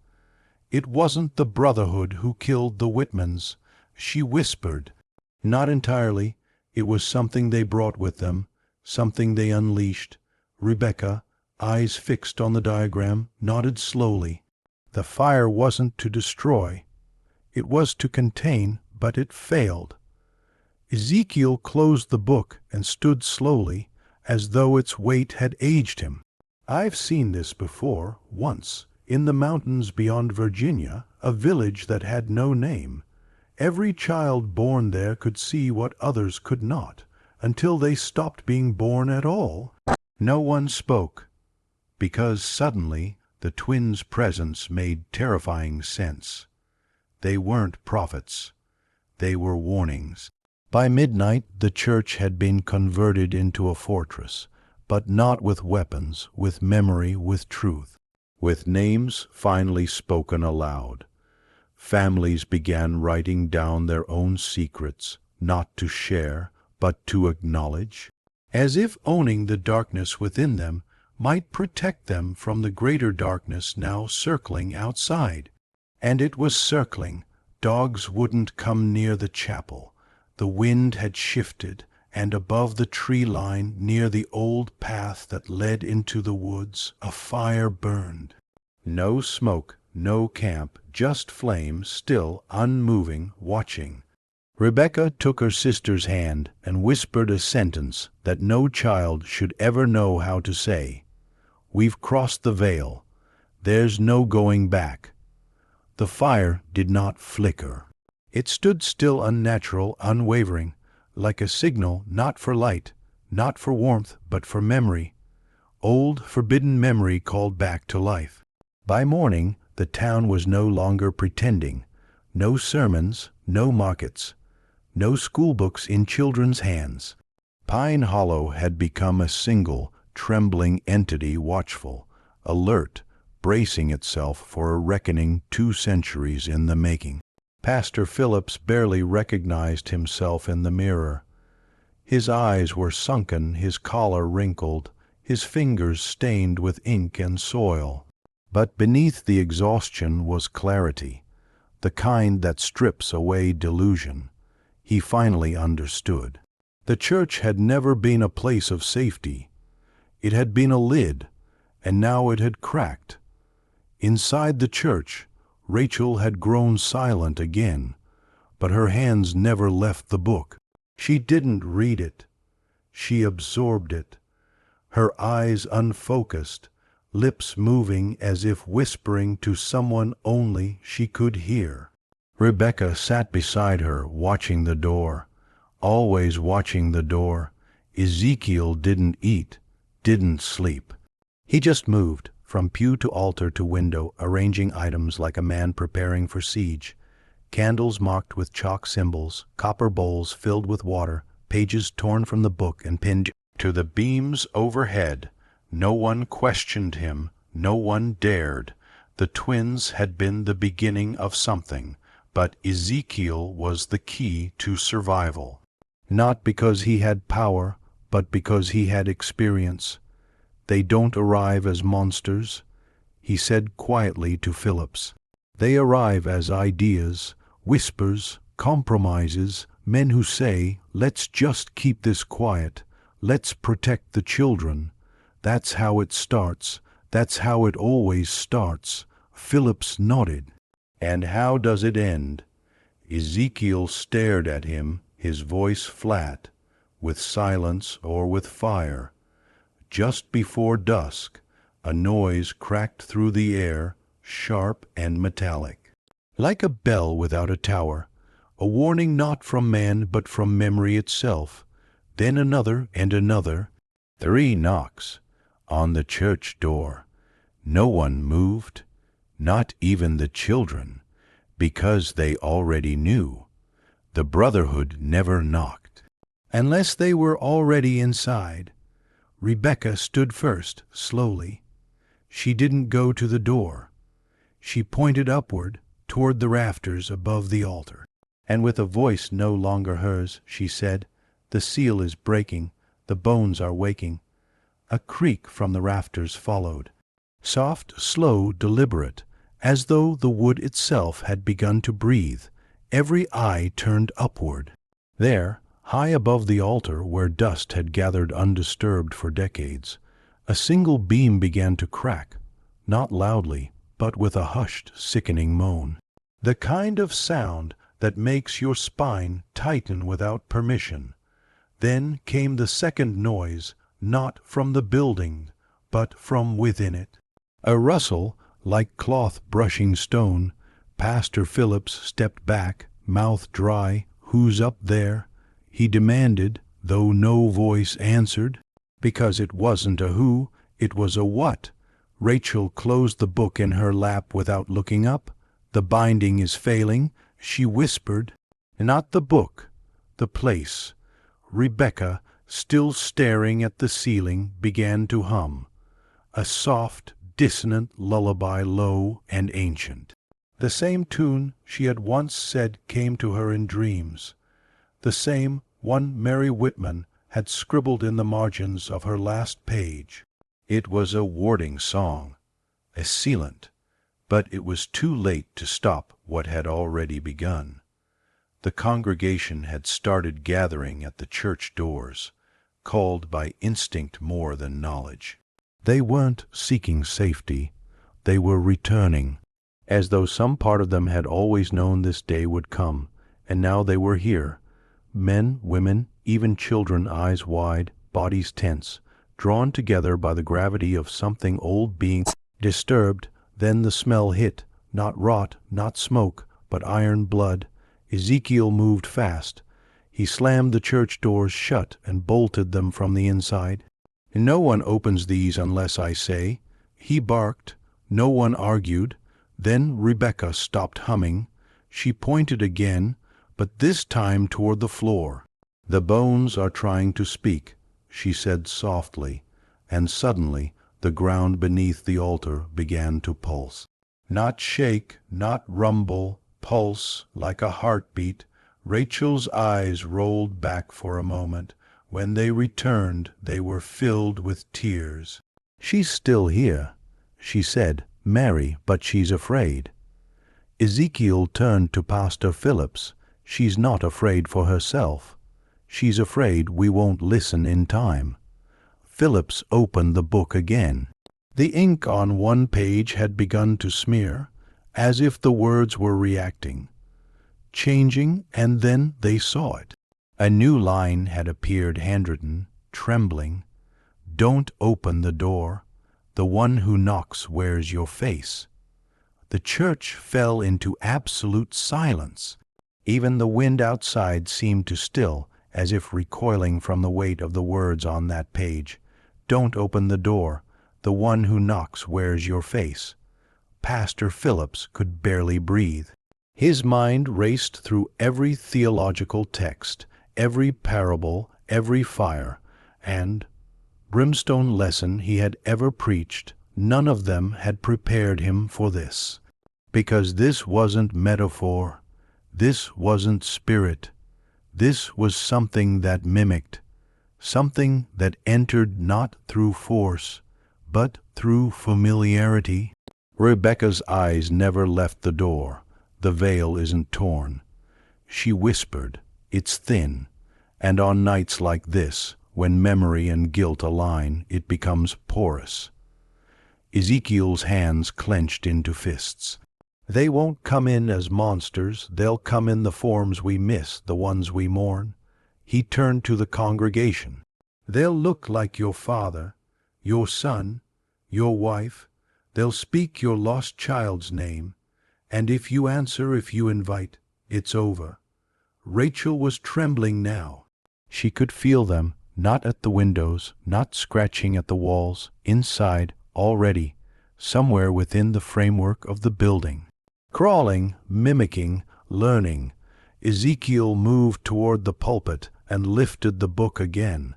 It wasn't the Brotherhood who killed the Whitmans, she whispered. Not entirely. It was something they brought with them, something they unleashed. Rebecca, eyes fixed on the diagram, nodded slowly. The fire wasn't to destroy. It was to contain, but it failed. Ezekiel closed the book and stood slowly, as though its weight had aged him. I've seen this before, once, in the mountains beyond Virginia, a village that had no name. Every child born there could see what others could not, until they stopped being born at all. No one spoke, because suddenly the twins' presence made terrifying sense. They weren't prophets. They were warnings. By midnight, the church had been converted into a fortress, but not with weapons, with memory, with truth, with names finally spoken aloud. Families began writing down their own secrets, not to share, but to acknowledge, as if owning the darkness within them might protect them from the greater darkness now circling outside. And it was circling. Dogs wouldn't come near the chapel. The wind had shifted, and above the tree line, near the old path that led into the woods, a fire burned. No smoke, no camp, just flame, still, unmoving, watching. Rebecca took her sister's hand and whispered a sentence that no child should ever know how to say. We've crossed the veil. There's no going back. The fire did not flicker. It stood still, unnatural, unwavering, like a signal not for light, not for warmth, but for memory. Old, forbidden memory called back to life. By morning, the town was no longer pretending. No sermons, no markets, no schoolbooks in children's hands. Pine Hollow had become a single, trembling entity, watchful, alert, bracing itself for a reckoning 2 centuries in the making. Pastor Phillips barely recognized himself in the mirror. His eyes were sunken, his collar wrinkled, his fingers stained with ink and soil. But beneath the exhaustion was clarity, the kind that strips away delusion. He finally understood. The church had never been a place of safety. It had been a lid, and now it had cracked. Inside the church, Rachel had grown silent again, but her hands never left the book. She didn't read it. She absorbed it. Her eyes unfocused, lips moving as if whispering to someone only she could hear. Rebecca sat beside her, watching the door, always watching the door. Ezekiel didn't eat, didn't sleep. He just moved, from pew to altar to window, arranging items like a man preparing for siege. Candles marked with chalk symbols, copper bowls filled with water, pages torn from the book and pinned to the beams overhead. No one questioned him, no one dared. The twins had been the beginning of something, but Ezekiel was the key to survival. Not because he had power, but because he had experience. They don't arrive as monsters, he said quietly to Phillips. They arrive as ideas, whispers, compromises, men who say, let's just keep this quiet, let's protect the children. That's how it starts, that's how it always starts, Phillips nodded. And how does it end? Ezekiel stared at him, his voice flat, with silence or with fire. Just before dusk, a noise cracked through the air, sharp and metallic, like a bell without a tower, a warning not from man but from memory itself. Then another and another. 3 knocks on the church door. No one moved, not even the children, because they already knew. The brotherhood never knocked, unless they were already inside. Rebecca stood first, slowly. She didn't go to the door. She pointed upward, toward the rafters above the altar. And with a voice no longer hers, she said, "The seal is breaking, the bones are waking." A creak from the rafters followed, soft, slow, deliberate, as though the wood itself had begun to breathe. Every eye turned upward. There, high above the altar where dust had gathered undisturbed for decades, a single beam began to crack, not loudly, but with a hushed, sickening moan. The kind of sound that makes your spine tighten without permission. Then came the second noise, not from the building, but from within it. A rustle, like cloth brushing stone. Pastor Phillips stepped back, mouth dry. "Who's up there?" he demanded, though no voice answered. Because it wasn't a who, it was a what. Rachel closed the book in her lap without looking up. "The binding is failing," she whispered. Not the book, the place. Rebecca, still staring at the ceiling, began to hum. A soft, dissonant lullaby, low and ancient. The same tune she had once said came to her in dreams. The same one Mary Whitman had scribbled in the margins of her last page. It was a warding song, a sealant, but it was too late to stop what had already begun. The congregation had started gathering at the church doors, called by instinct more than knowledge. They weren't seeking safety, they were returning, as though some part of them had always known this day would come, and now they were here. Men, women, even children, eyes wide, bodies tense, drawn together by the gravity of something old being disturbed. Then the smell hit, not rot, not smoke, but iron blood. Ezekiel moved fast. He slammed the church doors shut and bolted them from the inside. "No one opens these unless I say," he barked. No one argued. Then Rebecca stopped humming. She pointed again, but this time toward the floor. "The bones are trying to speak," she said softly, and suddenly the ground beneath the altar began to pulse. Not shake, not rumble, pulse like a heartbeat. Rachel's eyes rolled back for a moment. When they returned, they were filled with tears. "She's still here," she said, "Mary, but she's afraid." Ezekiel turned to Pastor Phillips. "She's not afraid for herself. She's afraid we won't listen in time." Phillips opened the book again. The ink on one page had begun to smear, as if the words were reacting, changing, and then they saw it. A new line had appeared handwritten, trembling. "Don't open the door. The one who knocks wears your face." The church fell into absolute silence. Even the wind outside seemed to still, as if recoiling from the weight of the words on that page. "Don't open the door. The one who knocks wears your face." Pastor Phillips could barely breathe. His mind raced through every theological text, every parable, every fire, and brimstone lesson he had ever preached. None of them had prepared him for this. Because this wasn't metaphor, this wasn't spirit, this was something that mimicked, something that entered not through force, but through familiarity. Rebecca's eyes never left the door. "The veil isn't torn," she whispered. "It's thin, and on nights like this, when memory and guilt align, it becomes porous." Ezekiel's hands clenched into fists. They won't come in as monsters, they'll come in the forms we miss, the ones we mourn. He turned to the congregation. They'll look like your father, your son, your wife. They'll speak your lost child's name. And if you answer, if you invite, it's over. Rachel was trembling now. She could feel them, not at the windows, not scratching at the walls, inside, already, somewhere within the framework of the building. Crawling, mimicking, learning, Ezekiel moved toward the pulpit and lifted the book again.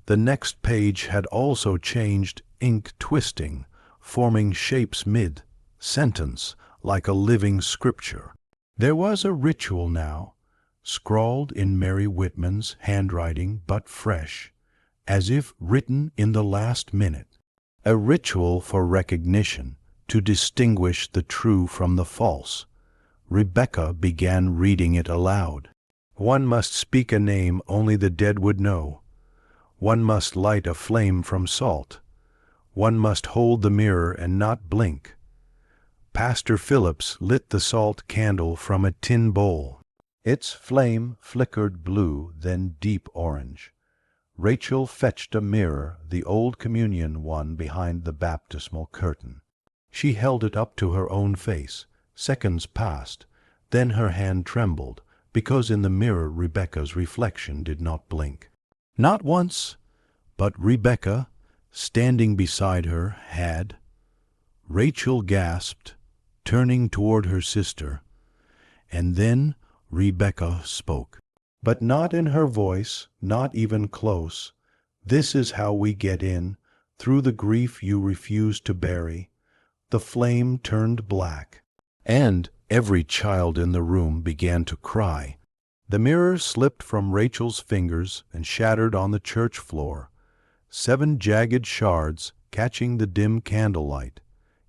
The next page had also changed, ink twisting, forming shapes mid-sentence, like a living scripture. There was a ritual now, scrawled in Mary Whitman's handwriting, but fresh, as if written in the last minute. A ritual for recognition, to distinguish the true from the false. Rebecca began reading it aloud. One must speak a name only the dead would know. One must light a flame from salt. One must hold the mirror and not blink. Pastor Phillips lit the salt candle from a tin bowl. Its flame flickered blue, then deep orange. Rachel fetched a mirror, the old communion one behind the baptismal curtain. She held it up to her own face. Seconds passed. Then her hand trembled, because in the mirror Rebecca's reflection did not blink. Not once, but Rebecca, standing beside her, had. Rachel gasped, turning toward her sister, and then Rebecca spoke. But not in her voice, not even close. This is how we get in, through the grief you refuse to bury. The flame turned black, and every child in the room began to cry. The mirror slipped from Rachel's fingers and shattered on the church floor, 7 jagged shards catching the dim candlelight,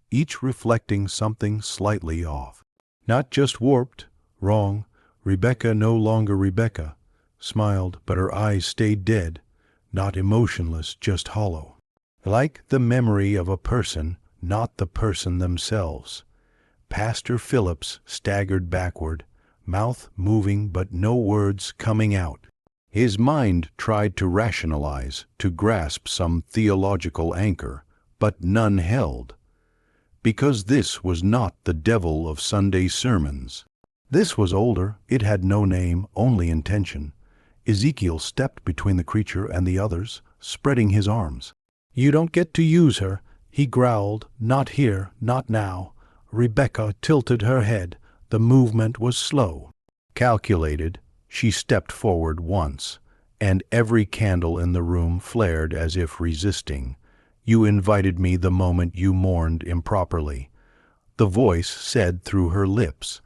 each reflecting something slightly off. Not just warped, wrong, Rebecca no longer Rebecca, smiled, but her eyes stayed dead, not emotionless, just hollow. Like the memory of a person, not the person themselves. Pastor Phillips staggered backward, mouth moving but no words coming out. His mind tried to rationalize, to grasp some theological anchor, but none held. Because this was not the devil of Sunday sermons. This was older, it had no name, only intention. Ezekiel stepped between the creature and the others, spreading his arms. "You don't get to use her," he growled. "Not here, not now." Rebecca tilted her head. The movement was slow. Calculated, she stepped forward once, and every candle in the room flared as if resisting. "You invited me the moment you mourned improperly." The voice said through her lips,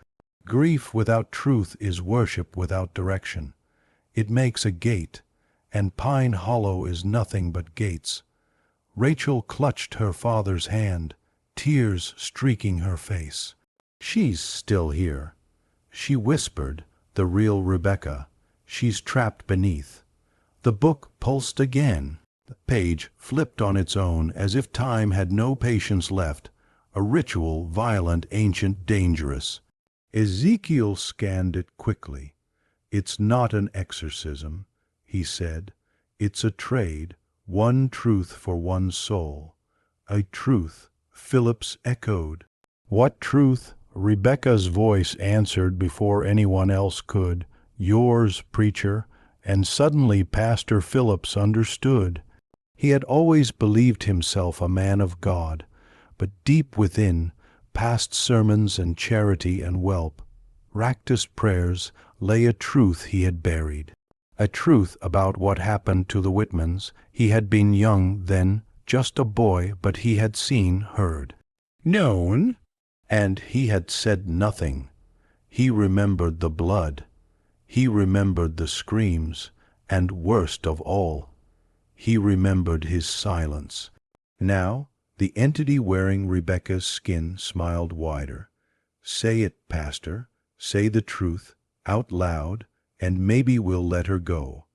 "Grief without truth is worship without direction. It makes a gate, and Pine Hollow is nothing but gates." Rachel clutched her father's hand, tears streaking her face. "She's still here," she whispered, the real Rebecca. "She's trapped beneath." The book pulsed again. The page flipped on its own as if time had no patience left. A ritual, violent, ancient, dangerous. Ezekiel scanned it quickly. "It's not an exorcism," he said. "It's a trade, one truth for one soul." "A truth," Phillips echoed. "What truth?" Rebecca's voice answered before anyone else could. "Yours, preacher." And suddenly Pastor Phillips understood. He had always believed himself a man of God, but deep within, past sermons and charity and whelp, ractus prayers, lay a truth he had buried. A truth about what happened to the Whitmans. He had been young then, just a boy, but he had seen, heard, known, and he had said nothing. He remembered the blood. He remembered the screams, and worst of all, he remembered his silence. Now, the entity wearing Rebecca's skin smiled wider. "Say it, Pastor. Say the truth, out loud, and maybe we'll let her go."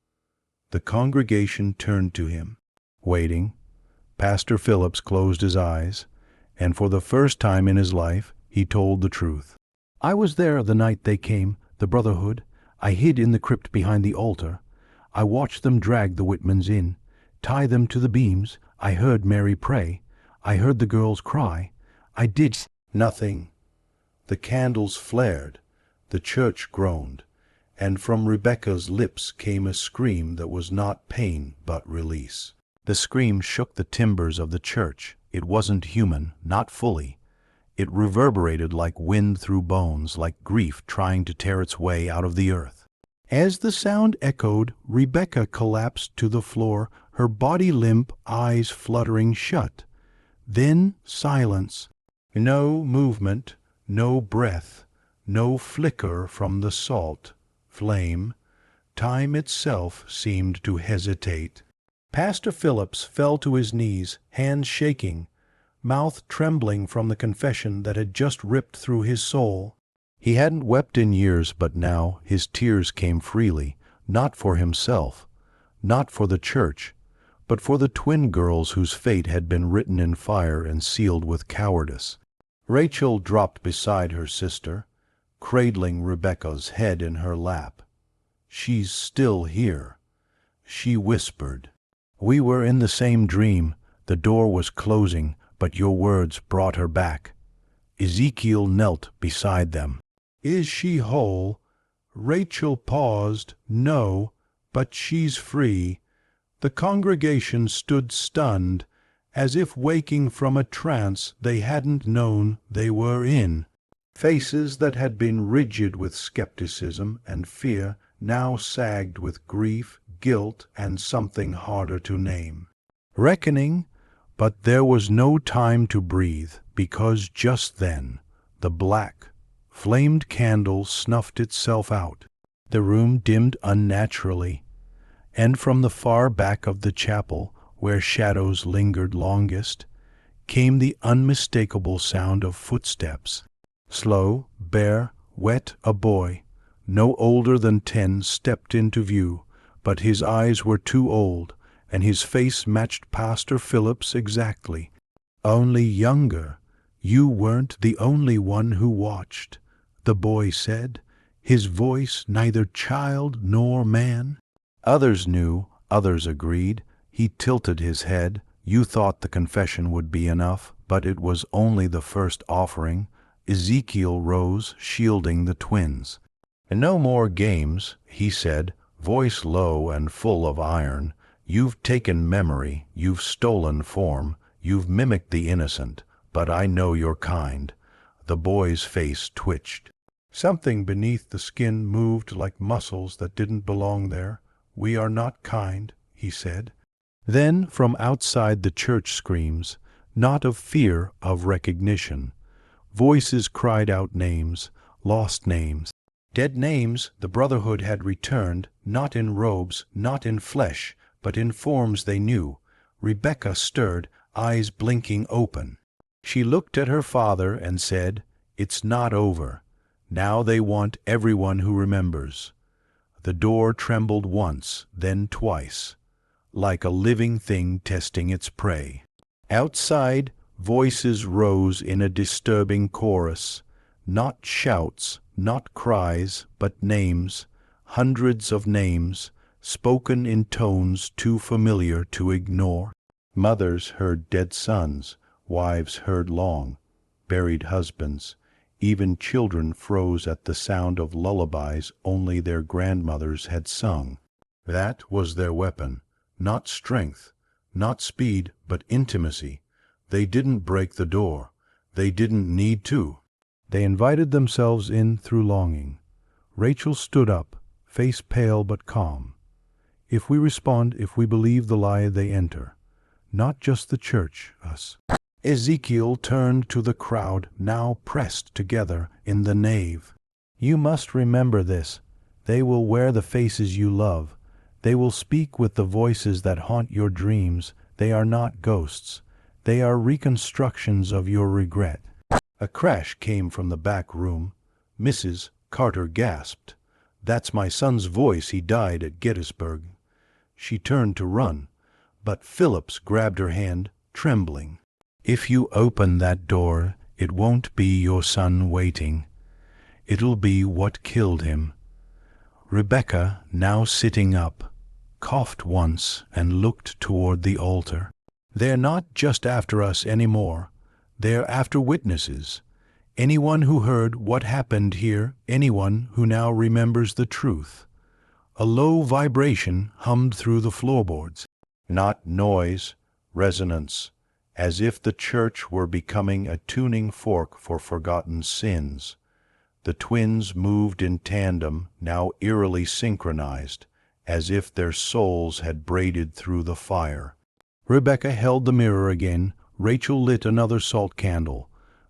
The congregation turned to him, waiting. Pastor Phillips closed his eyes. and for the first time in his life he told the truth. "I was there the night they came, the Brotherhood. I hid in the crypt behind the altar. I watched them drag the Whitmans in, tie them to the beams. I heard Mary pray. I heard the girls cry. I did nothing." The candles flared, the church groaned, and from Rebecca's lips came a scream that was not pain but release. The scream shook the timbers of the church. It wasn't human, not fully. It reverberated like wind through bones, like grief trying to tear its way out of the earth. As the sound echoed, Rebecca collapsed to the floor, her body limp, eyes fluttering shut. Then silence. No movement, no breath, no flicker from the salt flame. Time itself seemed to hesitate. Pastor Phillips fell to his knees, hands shaking, mouth trembling from the confession that had just ripped through his soul. He hadn't wept in years, but now his tears came freely, not for himself, not for the church, but for the twin girls whose fate had been written in fire and sealed with cowardice. Rachel dropped beside her sister, cradling Rebecca's head in her lap. "She's still here," she whispered. "We were in the same dream. The door was closing, but your words brought her back." Ezekiel knelt beside them. "Is she whole?" Rachel paused. "No, but she's free." The congregation stood stunned, as if waking from a trance they hadn't known they were in. Faces that had been rigid with skepticism and fear now sagged with grief, guilt, and something harder to name. Reckoning, but there was no time to breathe, because just then the black, flamed candle snuffed itself out. The room dimmed unnaturally, and from the far back of the chapel, where shadows lingered longest, came the unmistakable sound of footsteps. Slow, bare, wet, a boy, no older than 10, stepped into view, but his eyes were too old, and his face matched Pastor Phillips exactly. "Only younger. You weren't the only one who watched," the boy said, his voice neither child nor man. Others knew, others agreed. He tilted his head. "You thought the confession would be enough, but it was only the first offering." Ezekiel rose, shielding the twins. "No more games," he said, voice low and full of iron. "You've taken memory, you've stolen form, you've mimicked the innocent, but I know your kind." The boy's face twitched. Something beneath the skin moved like muscles that didn't belong there. "We are not kind," he said. Then from outside the church screams, not of fear, of recognition. Voices cried out names, lost names. Dead names. The Brotherhood had returned, not in robes, not in flesh, but in forms they knew. Rebecca stirred, eyes blinking open. She looked at her father and said, "It's not over. Now they want everyone who remembers." The door trembled once, then twice, like a living thing testing its prey. Outside, voices rose in a disturbing chorus, not shouts, not cries, but names, hundreds of names, spoken in tones too familiar to ignore. Mothers heard dead sons, wives heard long, buried husbands. Even children froze at the sound of lullabies only their grandmothers had sung. That was their weapon, not strength, not speed, but intimacy. They didn't break the door. They didn't need to. They invited themselves in through longing. Rachel stood up, face pale but calm. "If we respond, if we believe the lie they enter, not just the church, us." Ezekiel turned to the crowd, now pressed together in the nave. "You must remember this. They will wear the faces you love. They will speak with the voices that haunt your dreams. They are not ghosts. They are reconstructions of your regret." A crash came from the back room. Mrs. Carter gasped. "That's my son's voice. He died at Gettysburg." She turned to run, but Phillips grabbed her hand, trembling. If you open that door, it won't be your son waiting. It'll be what killed him." Rebecca, now sitting up, coughed once and looked toward the altar. "They're not just after us anymore. They're after witnesses. Anyone who heard what happened here, anyone who now remembers the truth." A low vibration hummed through the floorboards. Not noise, resonance, as if the church were becoming a tuning fork for forgotten sins. The twins moved in tandem, now eerily synchronized, as if their souls had braided through the fire. Rebecca held the mirror again. Rachel lit another salt candle.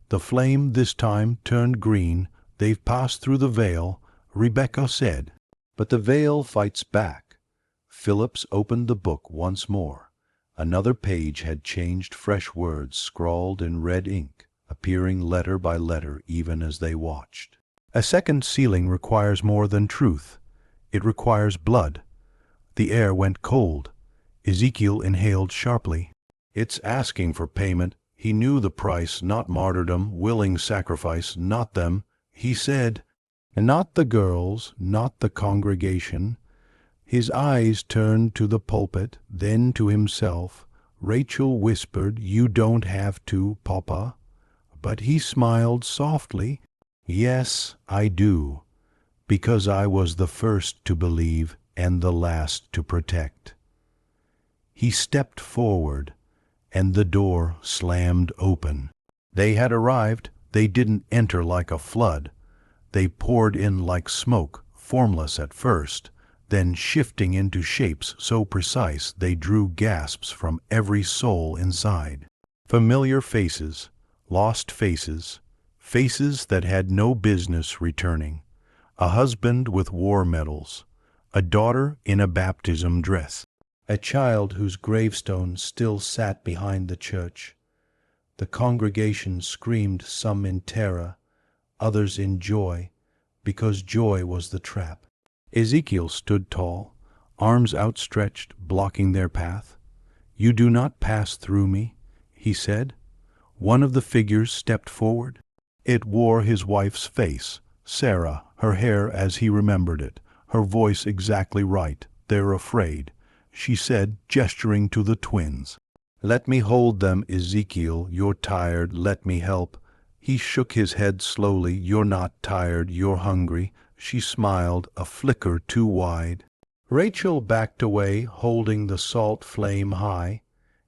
The flame this time turned green. "They've passed through the veil," Rebecca said. "But the veil fights back." Phillips opened the book once more. Another page had changed, fresh words scrawled in red ink, appearing letter by letter even as they watched. "A second sealing requires more than truth. It requires blood." The air went cold. Ezekiel inhaled sharply. "It's asking for payment." He knew the price, not martyrdom, willing sacrifice, not them. He said, "Not the girls, not the congregation." His eyes turned to the pulpit, then to himself. Rachel whispered, "You don't have to, Papa." But he smiled softly. "Yes, I do, because I was the first to believe and the last to protect." He stepped forward, and the door slammed open. They had arrived. They didn't enter like a flood. They poured in like smoke, formless at first, then shifting into shapes so precise they drew gasps from every soul inside. Familiar faces, lost faces, faces that had no business returning. A husband with war medals, a daughter in a baptism dress, a child whose gravestone still sat behind the church. The congregation screamed, some in terror, others in joy, because joy was the trap. Ezekiel stood tall, arms outstretched, blocking their path. "You do not pass through me," he said. One of the figures stepped forward. It wore his wife's face, Sarah, her hair as he remembered it, her voice exactly right. "They're afraid," she said, gesturing to the twins. "Let me hold them, Ezekiel. You're tired. Let me help." He shook his head slowly. "You're not tired. You're hungry." She smiled, a flicker too wide. Rachel backed away, holding the salt flame high.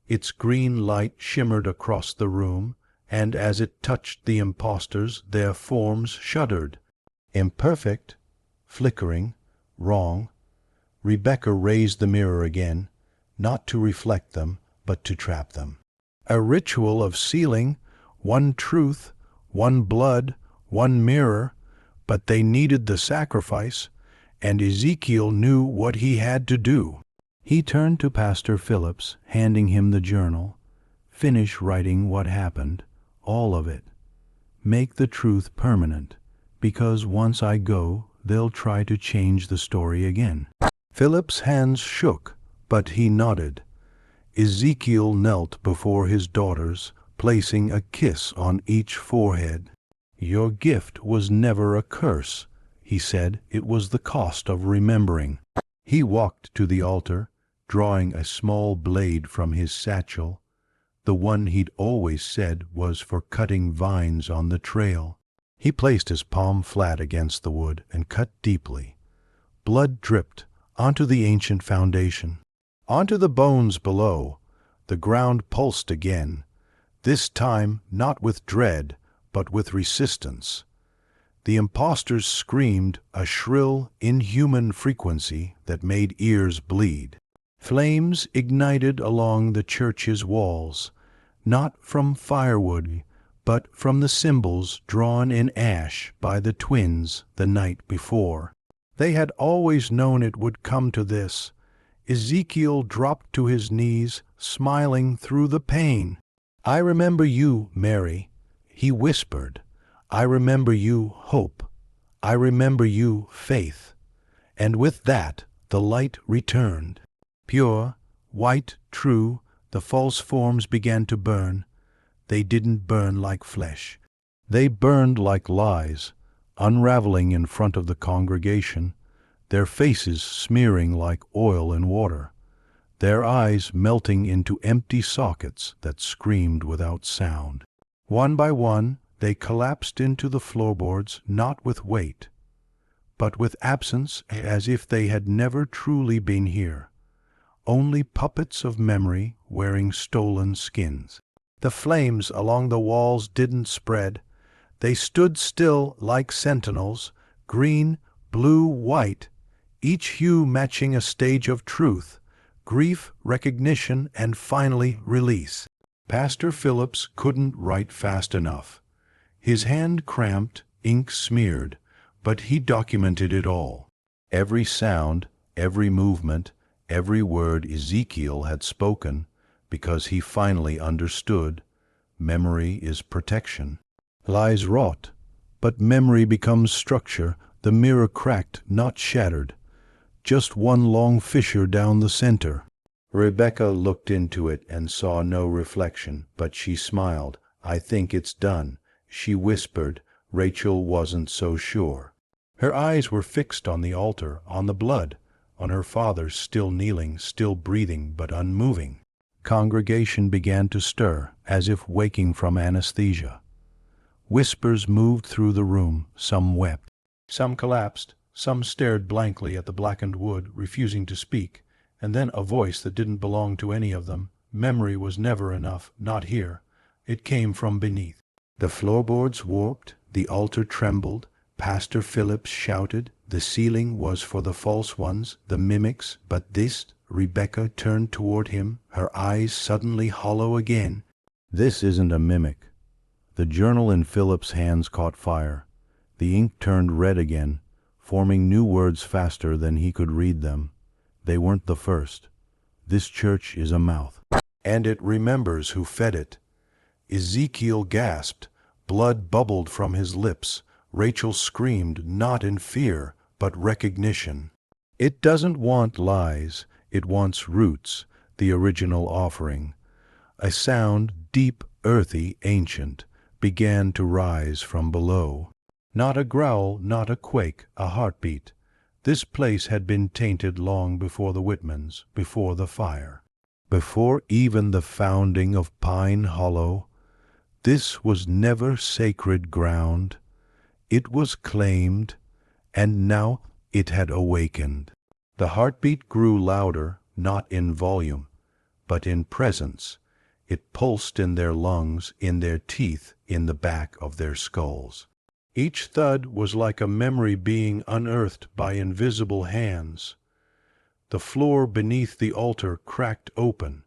Its green light shimmered across the room, and as it touched the impostors, their forms shuddered. Imperfect, flickering, wrong. Rebecca raised the mirror again, not to reflect them, but to trap them. A ritual of sealing, one truth, one blood, one mirror, but they needed the sacrifice, and Ezekiel knew what he had to do. He turned to Pastor Phillips, handing him the journal. "Finish writing what happened, all of it. Make the truth permanent, because once I go, they'll try to change the story again." Philip's hands shook, but he nodded. Ezekiel knelt before his daughters, placing a kiss on each forehead. "Your gift was never a curse," he said. "It was the cost of remembering." He walked to the altar, drawing a small blade from his satchel, the one he'd always said was for cutting vines on the trail. He placed his palm flat against the wood and cut deeply. Blood dripped onto the ancient foundation, onto the bones below. The ground pulsed again, this time not with dread, but with resistance. The impostors screamed, a shrill, inhuman frequency that made ears bleed. Flames ignited along the church's walls, not from firewood, but from the symbols drawn in ash by the twins the night before. They had always known it would come to this. Ezekiel dropped to his knees, smiling through the pain. "I remember you, Mary," he whispered. "I remember you, hope. I remember you, faith." And with that, the light returned. Pure, white, true, the false forms began to burn. they didn't burn like flesh. They burned like lies, unraveling in front of the congregation, their faces smearing like oil and water, their eyes melting into empty sockets that screamed without sound. One by one, they collapsed into the floorboards, not with weight, but with absence, as if they had never truly been here. Only puppets of memory wearing stolen skins. The flames along the walls didn't spread. They stood still like sentinels, green, blue, white, each hue matching a stage of truth, grief, recognition, and finally release. Pastor Phillips couldn't write fast enough. His hand cramped, ink smeared, but he documented it all. Every sound, every movement, every word Ezekiel had spoken, because he finally understood. Memory is protection. Lies rot, but memory becomes structure, the mirror cracked, not shattered. Just one long fissure down the center. Rebecca looked into it and saw no reflection, but she smiled. "I think it's done," she whispered. Rachel wasn't so sure. Her eyes were fixed on the altar, on the blood, on her father still kneeling, still breathing, but unmoving. Congregation began to stir, as if waking from anesthesia. Whispers moved through the room. Some wept. Some collapsed. Some stared blankly at the blackened wood, refusing to speak. And then a voice that didn't belong to any of them. Memory was never enough, not here. It came from beneath. The floorboards warped. The altar trembled. Pastor Phillips shouted. The ceiling was for the false ones, the mimics, but this... Rebecca turned toward him, her eyes suddenly hollow again. "This isn't a mimic." The journal in Philip's hands caught fire. The ink turned red again, forming new words faster than he could read them. They weren't the first. This church is a mouth. And it remembers who fed it. Ezekiel gasped. Blood bubbled from his lips. Rachel screamed, not in fear, but recognition. It doesn't want lies. It wants roots, the original offering. A sound, deep, earthy, ancient, began to rise from below. Not a growl, not a quake, a heartbeat. This place had been tainted long before the Whitmans, before the fire. Before even the founding of Pine Hollow. This was never sacred ground. It was claimed, and now it had awakened. The heartbeat grew louder, not in volume, but in presence. It pulsed in their lungs, in their teeth, in the back of their skulls. Each thud was like a memory being unearthed by invisible hands. The floor beneath the altar cracked open,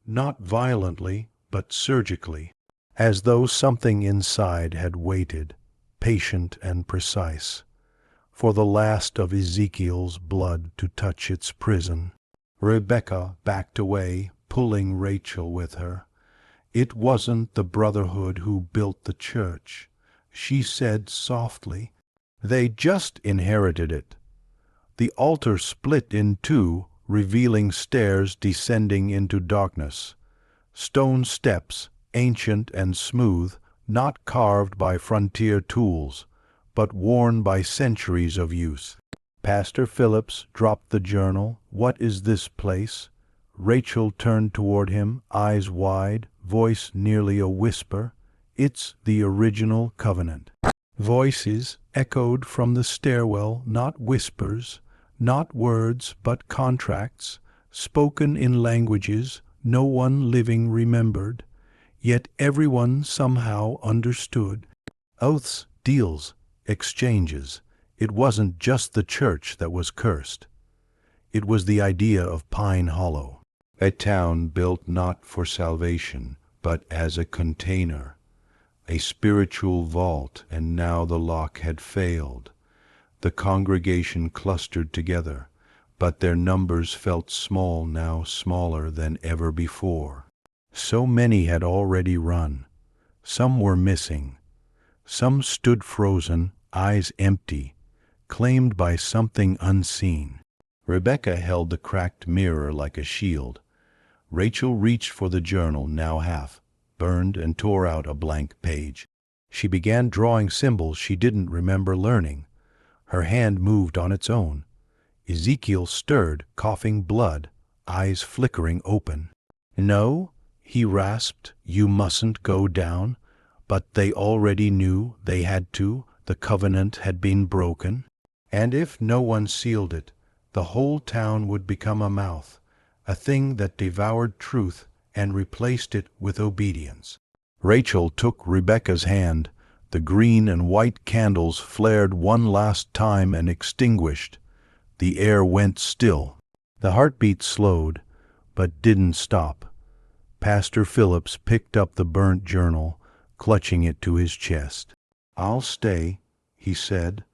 not violently, but surgically, as though something inside had waited, patient and precise, for the last of Ezekiel's blood to touch its prison. Rebecca backed away, pulling Rachel with her. It wasn't the Brotherhood who built the church, she said softly. They just inherited it. The altar split in two, revealing stairs descending into darkness. Stone steps, ancient and smooth, not carved by frontier tools, but worn by centuries of use. Pastor Phillips dropped the journal. "What is this place?" Rachel turned toward him, eyes wide, voice nearly a whisper. "It's the original covenant." Voices echoed from the stairwell, not whispers, not words, but contracts, spoken in languages no one living remembered, yet everyone somehow understood. Oaths, deals, exchanges. It wasn't just the church that was cursed. It was the idea of Pine Hollow, a town built not for salvation, but as a container, a spiritual vault, and now the lock had failed. The congregation clustered together, but their numbers felt small now, smaller than ever before. So many had already run. Some were missing. Some stood frozen, eyes empty, claimed by something unseen. Rebecca held the cracked mirror like a shield. Rachel reached for the journal, now half, burned and tore out a blank page. She began drawing symbols she didn't remember learning. Her hand moved on its own. Ezekiel stirred, coughing blood, eyes flickering open. "No," he rasped, "you mustn't go down." But they already knew they had to. The covenant had been broken. And if no one sealed it, the whole town would become a mouth, a thing that devoured truth and replaced it with obedience. Rachel took Rebekah's hand. The green and white candles flared one last time and extinguished. The air went still. The heartbeat slowed, but didn't stop. Pastor Phillips picked up the burnt journal, clutching it to his chest. "I'll stay," he said.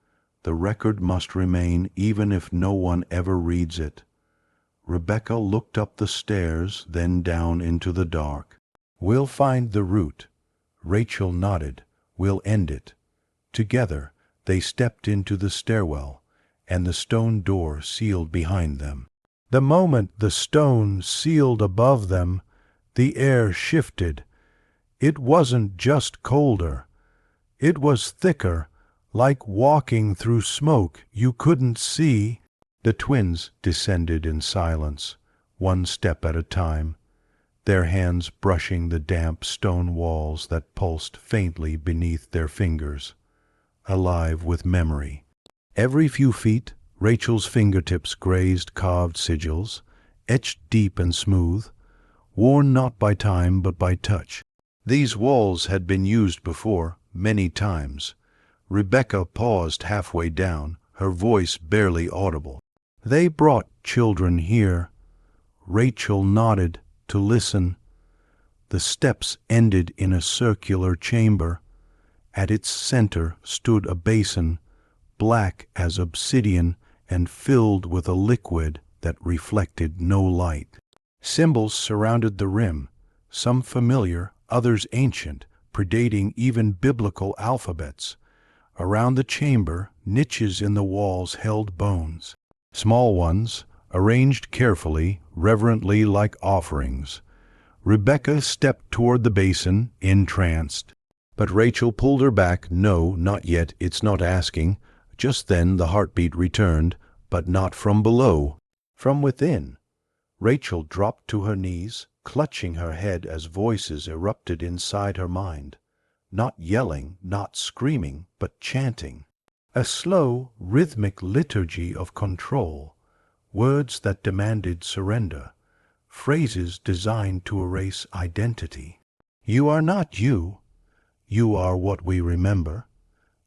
"The record must remain even if no one ever reads it." Rebekah looked up the stairs, then down into the dark. "We'll find the root." Rachel nodded. "We'll end it." Together they stepped into the stairwell, and the stone door sealed behind them. The moment the stone sealed above them, the air shifted. It wasn't just colder. It was thicker, like walking through smoke you couldn't see. The twins descended in silence, one step at a time, their hands brushing the damp stone walls that pulsed faintly beneath their fingers, alive with memory. Every few feet, Rachel's fingertips grazed carved sigils, etched deep and smooth, worn not by time but by touch. These walls had been used before, many times. Rebekah paused halfway down, her voice barely audible. "They brought children here." Rachel nodded to listen. The steps ended in a circular chamber. At its center stood a basin, black as obsidian and filled with a liquid that reflected no light. Symbols surrounded the rim, some familiar, others ancient, predating even biblical alphabets. Around the chamber, niches in the walls held bones, small ones, arranged carefully, reverently like offerings. Rebekah stepped toward the basin, entranced. But Rachel pulled her back. "No, not yet, it's not asking." Just then the heartbeat returned, but not from below, from within. Rachel dropped to her knees, clutching her head as voices erupted inside her mind. Not yelling, not screaming, but chanting. A slow, rhythmic liturgy of control, words that demanded surrender, phrases designed to erase identity. "You are not you. You are what we remember.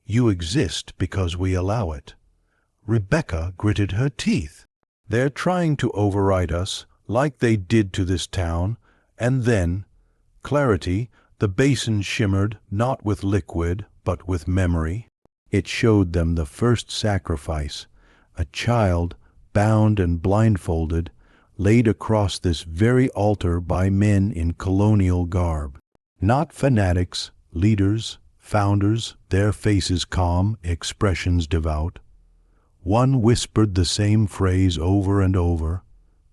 You exist because we allow it." Rebekah gritted her teeth. "They're trying to override us, like they did to this town." And then, clarity, the basin shimmered, not with liquid, but with memory. It showed them the first sacrifice, a child, bound and blindfolded, laid across this very altar by men in colonial garb. Not fanatics, leaders, founders, their faces calm, expressions devout. One whispered the same phrase over and over,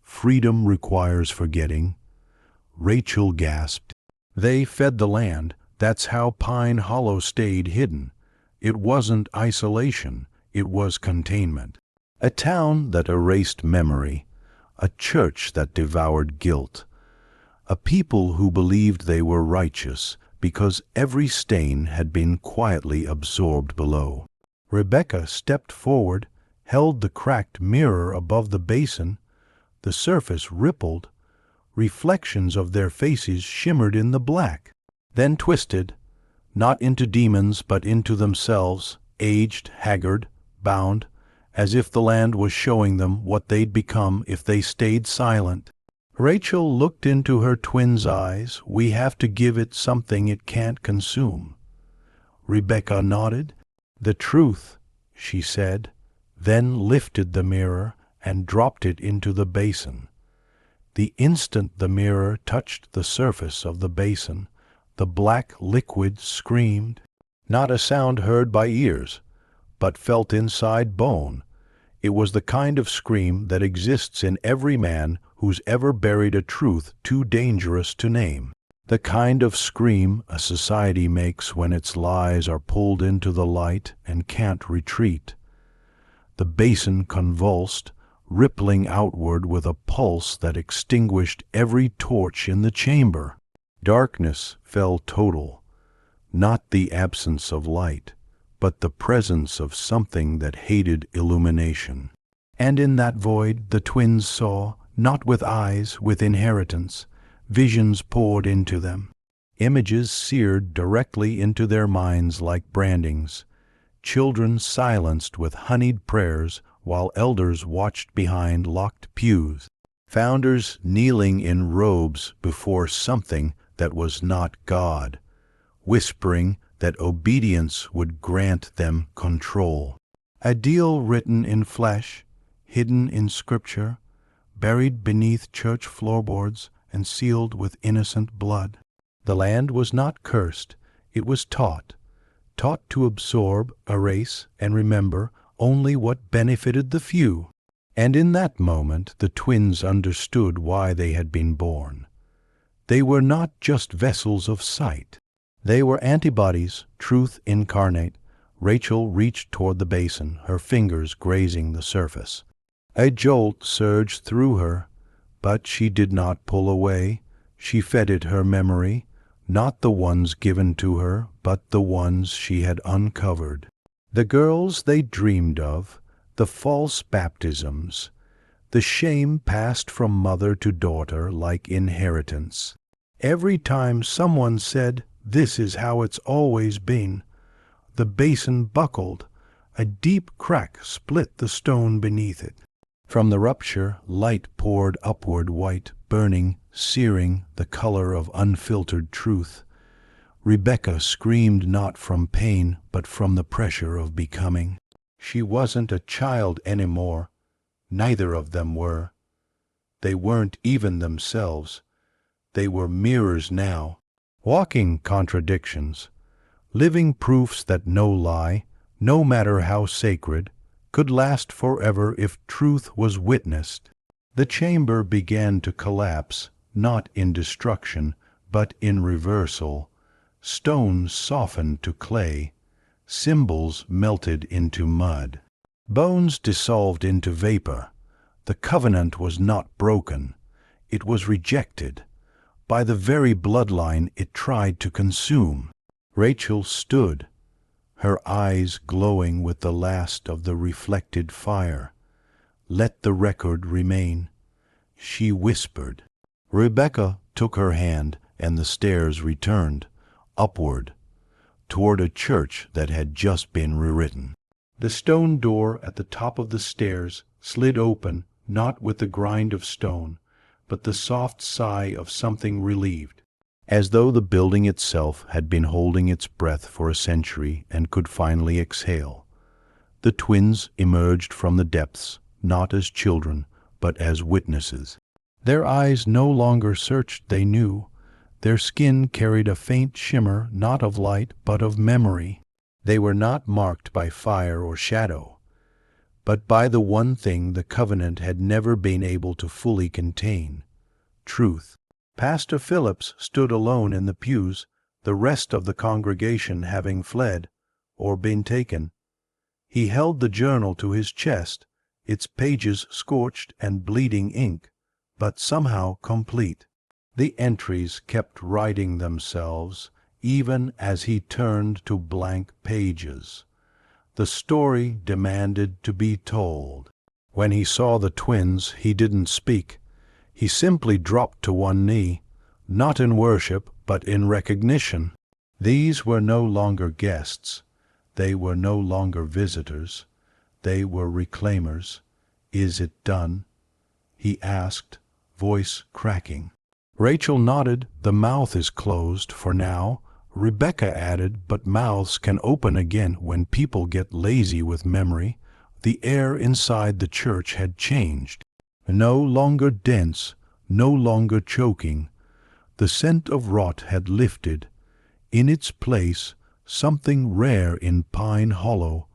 "Freedom requires forgetting." Rachel gasped. They fed the land. That's how Pine Hollow stayed hidden. It wasn't isolation, it was containment. A town that erased memory, a church that devoured guilt, a people who believed they were righteous because every stain had been quietly absorbed below. Rebekah stepped forward, held the cracked mirror above the basin. The surface rippled. Reflections of their faces shimmered in the black, then twisted, not into demons but into themselves, aged, haggard, bound, as if the land was showing them what they'd become if they stayed silent. Rachel looked into her twin's eyes. "We have to give it something it can't consume." Rebekah nodded. "The truth," she said, then lifted the mirror and dropped it into the basin. The instant the mirror touched the surface of the basin, the black liquid screamed. Not a sound heard by ears, but felt inside bone. It was the kind of scream that exists in every man who's ever buried a truth too dangerous to name. The kind of scream a society makes when its lies are pulled into the light and can't retreat. The basin convulsed, rippling outward with a pulse that extinguished every torch in the chamber. Darkness fell total, not the absence of light, but the presence of something that hated illumination. And in that void the twins saw, not with eyes, with inheritance, visions poured into them, images seared directly into their minds like brandings, children silenced with honeyed prayers while elders watched behind locked pews, founders kneeling in robes before something that was not God, whispering that obedience would grant them control. A deal written in flesh, hidden in Scripture, buried beneath church floorboards and sealed with innocent blood. The land was not cursed, it was taught to absorb, erase, and remember only what benefited the few. And in that moment the twins understood why they had been born. They were not just vessels of sight. They were antibodies, truth incarnate. Rachel reached toward the basin, her fingers grazing the surface. A jolt surged through her, but she did not pull away. She fed her memory, not the ones given to her, but the ones she had uncovered. The girls they dreamed of, the false baptisms, the shame passed from mother to daughter like inheritance. Every time someone said, "This is how it's always been," the basin buckled. A deep crack split the stone beneath it. From the rupture, light poured upward, white, burning, searing, the color of unfiltered truth. Rebecca screamed not from pain, but from the pressure of becoming. She wasn't a child anymore. Neither of them were. They weren't even themselves. They were mirrors now, walking contradictions, living proofs that no lie, no matter how sacred, could last forever if truth was witnessed. The chamber began to collapse, not in destruction, but in reversal. Stones softened to clay, symbols melted into mud, bones dissolved into vapor. The covenant was not broken, it was rejected. By the very bloodline it tried to consume. Rachel stood, her eyes glowing with the last of the reflected fire. "Let the record remain," she whispered. Rebecca took her hand, and the stairs returned, upward, toward a church that had just been rewritten. The stone door at the top of the stairs slid open, not with the grind of stone, but the soft sigh of something relieved, as though the building itself had been holding its breath for a century and could finally exhale. The twins emerged from the depths, not as children, but as witnesses. Their eyes no longer searched, they knew. Their skin carried a faint shimmer, not of light, but of memory. They were not marked by fire or shadow, but by the one thing the covenant had never been able to fully contain: truth. Pastor Phillips stood alone in the pews, the rest of the congregation having fled or been taken. He held the journal to his chest, its pages scorched and bleeding ink, but somehow complete. The entries kept writing themselves, even as he turned to blank pages. The story demanded to be told. When he saw the twins, he didn't speak. He simply dropped to one knee, not in worship, but in recognition. These were no longer guests. They were no longer visitors. They were reclaimers. "Is it done?" he asked, voice cracking. Rachel nodded. "The mouth is closed for now." Rebecca added, "But mouths can open again when people get lazy with memory." The air inside the church had changed. No longer dense, no longer choking. The scent of rot had lifted. In its place, something rare in Pine Hollow: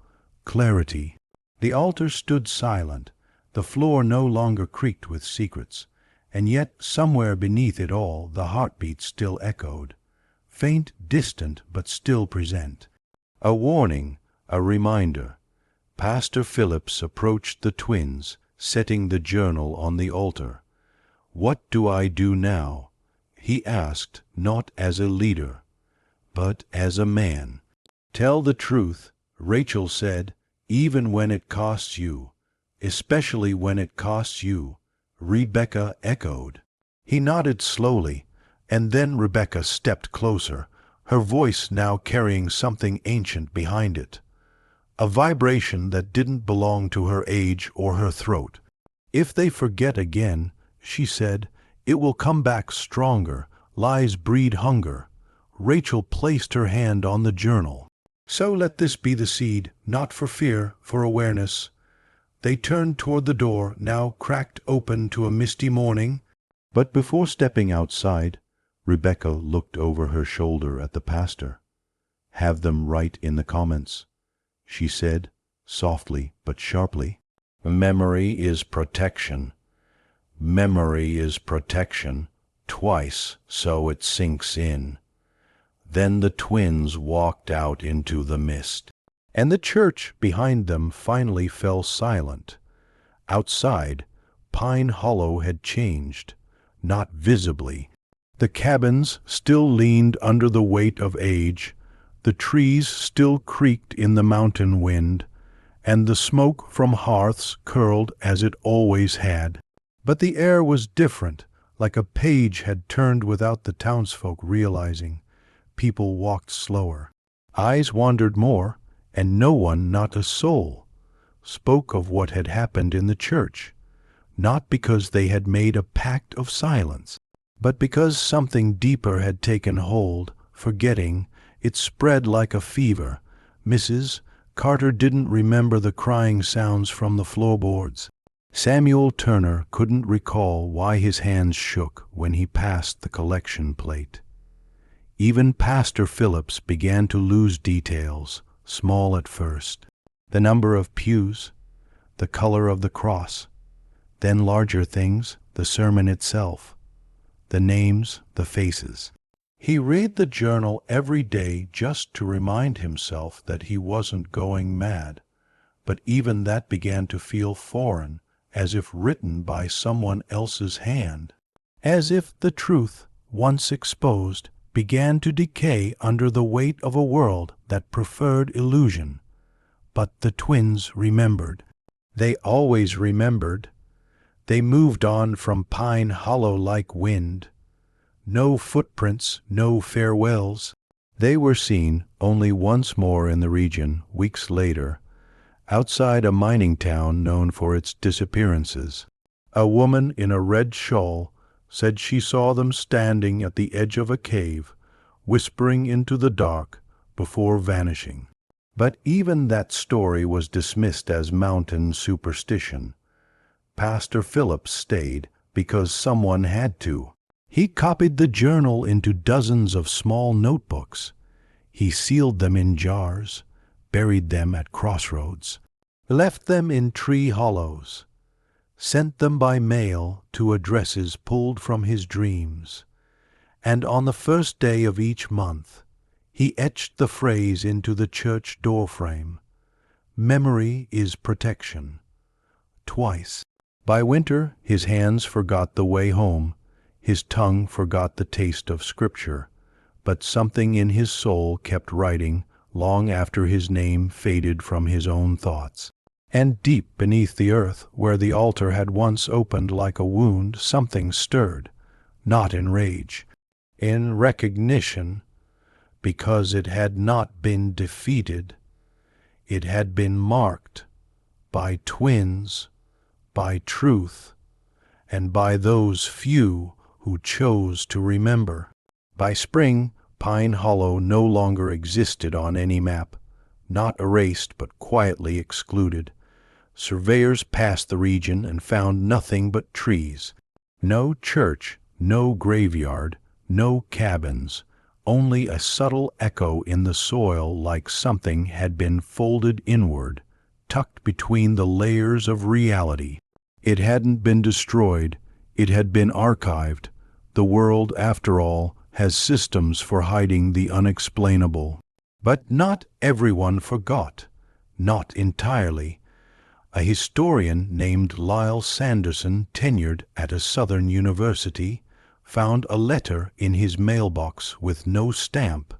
clarity. The altar stood silent. The floor no longer creaked with secrets, and yet somewhere beneath it all the heartbeat still echoed, faint, distant, but still present. A warning, a reminder. Pastor Phillips approached the twins, setting the journal on the altar. "What do I do now?" he asked, not as a leader, but as a man. "Tell the truth," Rachel said, "even when it costs you, especially when it costs you," Rebecca echoed. He nodded slowly, and then Rebecca stepped closer, her voice now carrying something ancient behind it, a vibration that didn't belong to her age or her throat. "If they forget again," she said, "it will come back stronger. Lies breed hunger." Rachel placed her hand on the journal. "So let this be the seed, not for fear, for awareness." They turned toward the door, now cracked open to a misty morning. But before stepping outside, Rebecca looked over her shoulder at the pastor. "Have them write in the comments," she said, softly but sharply. "Memory is protection. Memory is protection, twice so it sinks in." Then the twins walked out into the mist, and the church behind them finally fell silent. Outside, Pine Hollow had changed, not visibly. The cabins still leaned under the weight of age, the trees still creaked in the mountain wind, and the smoke from hearths curled as it always had. But the air was different, like a page had turned without the townsfolk realizing. People walked slower. Eyes wandered more, and no one, not a soul, spoke of what had happened in the church, not because they had made a pact of silence, but because something deeper had taken hold. Forgetting, it spread like a fever. Mrs. Carter didn't remember the crying sounds from the floorboards. Samuel Turner couldn't recall why his hands shook when he passed the collection plate. Even Pastor Phillips began to lose details, small at first. The number of pews, the color of the cross, then larger things, the sermon itself, the names, the faces. He read the journal every day just to remind himself that he wasn't going mad, but even that began to feel foreign, as if written by someone else's hand, as if the truth, once exposed, began to decay under the weight of a world that preferred illusion. But the twins remembered. They always remembered. They moved on from Pine Hollow like wind. No footprints, no farewells. They were seen only once more in the region, weeks later, outside a mining town known for its disappearances. A woman in a red shawl said she saw them standing at the edge of a cave, whispering into the dark before vanishing. But even that story was dismissed as mountain superstition. Pastor Phillips stayed because someone had to. He copied the journal into dozens of small notebooks. He sealed them in jars, buried them at crossroads, left them in tree hollows, sent them by mail to addresses pulled from his dreams. And on the first day of each month, he etched the phrase into the church doorframe, "Memory is protection," twice. By winter, his hands forgot the way home, his tongue forgot the taste of Scripture, but something in his soul kept writing long after his name faded from his own thoughts. And deep beneath the earth, where the altar had once opened like a wound, something stirred, not in rage, in recognition, because it had not been defeated. It had been marked by twins, by truth, and by those few who chose to remember. By spring, Pine Hollow no longer existed on any map, not erased but quietly excluded. Surveyors passed the region and found nothing but trees. No church, no graveyard, no cabins, only a subtle echo in the soil like something had been folded inward, tucked between the layers of reality. It hadn't been destroyed, It had been archived. The world, after all, has systems for hiding the unexplainable. But not everyone forgot. Not entirely. A historian named Lyle Sanderson, tenured at a southern university, found a letter in his mailbox with no stamp,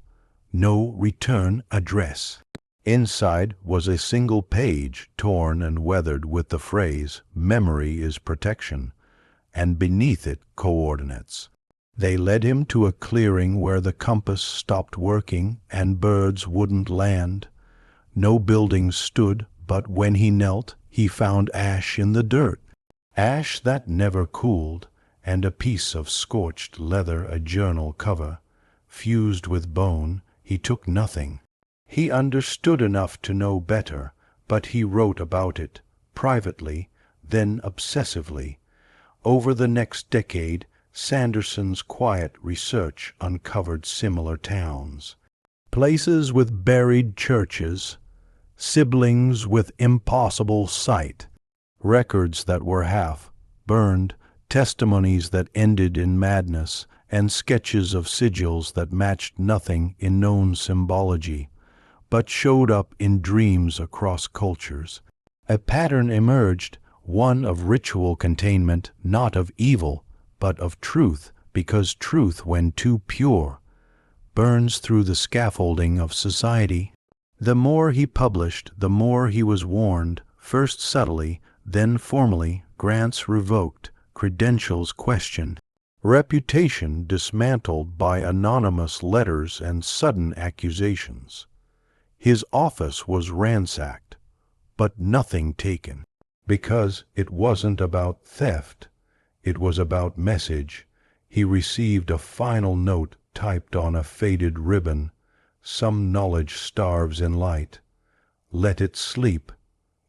no return address. Inside was a single page, torn and weathered, with the phrase, "Memory is protection," and beneath it coordinates. They led him to a clearing where the compass stopped working and birds wouldn't land. No buildings stood, but when he knelt, he found ash in the dirt. Ash that never cooled, and a piece of scorched leather, a journal cover. Fused with bone, he took nothing. He understood enough to know better, but he wrote about it, privately, then obsessively. Over the next decade, Sanderson's quiet research uncovered similar towns. Places with buried churches, siblings with impossible sight, records that were half burned, testimonies that ended in madness, and sketches of sigils that matched nothing in known symbology, but showed up in dreams across cultures. A pattern emerged, one of ritual containment, not of evil, but of truth, because truth, when too pure, burns through the scaffolding of society. The more he published, the more he was warned, first subtly, then formally, grants revoked, credentials questioned, reputation dismantled by anonymous letters and sudden accusations. His office was ransacked, but nothing taken, because it wasn't about theft, it was about message. He received a final note typed on a faded ribbon. Some knowledge starves in light. Let it sleep.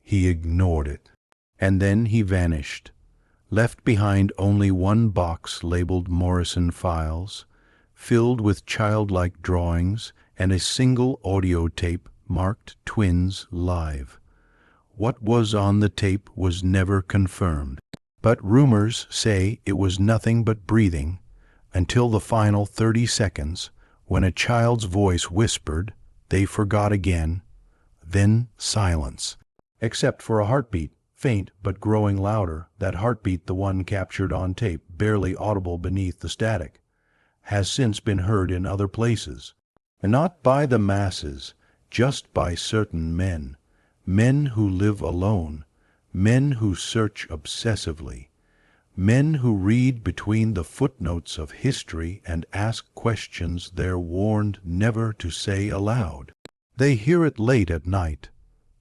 He ignored it. And then he vanished, left behind only one box labeled Morrison Files, filled with childlike drawings, and a single audio tape marked Twins Live. What was on the tape was never confirmed, but rumors say it was nothing but breathing, until the final 30 seconds, when a child's voice whispered, "They forgot again," then silence, except for a heartbeat, faint but growing louder. That heartbeat, the one captured on tape, barely audible beneath the static, has since been heard in other places, and not by the masses, just by certain men, men who live alone, men who search obsessively, men who read between the footnotes of history and ask questions they're warned never to say aloud. They hear it late at night,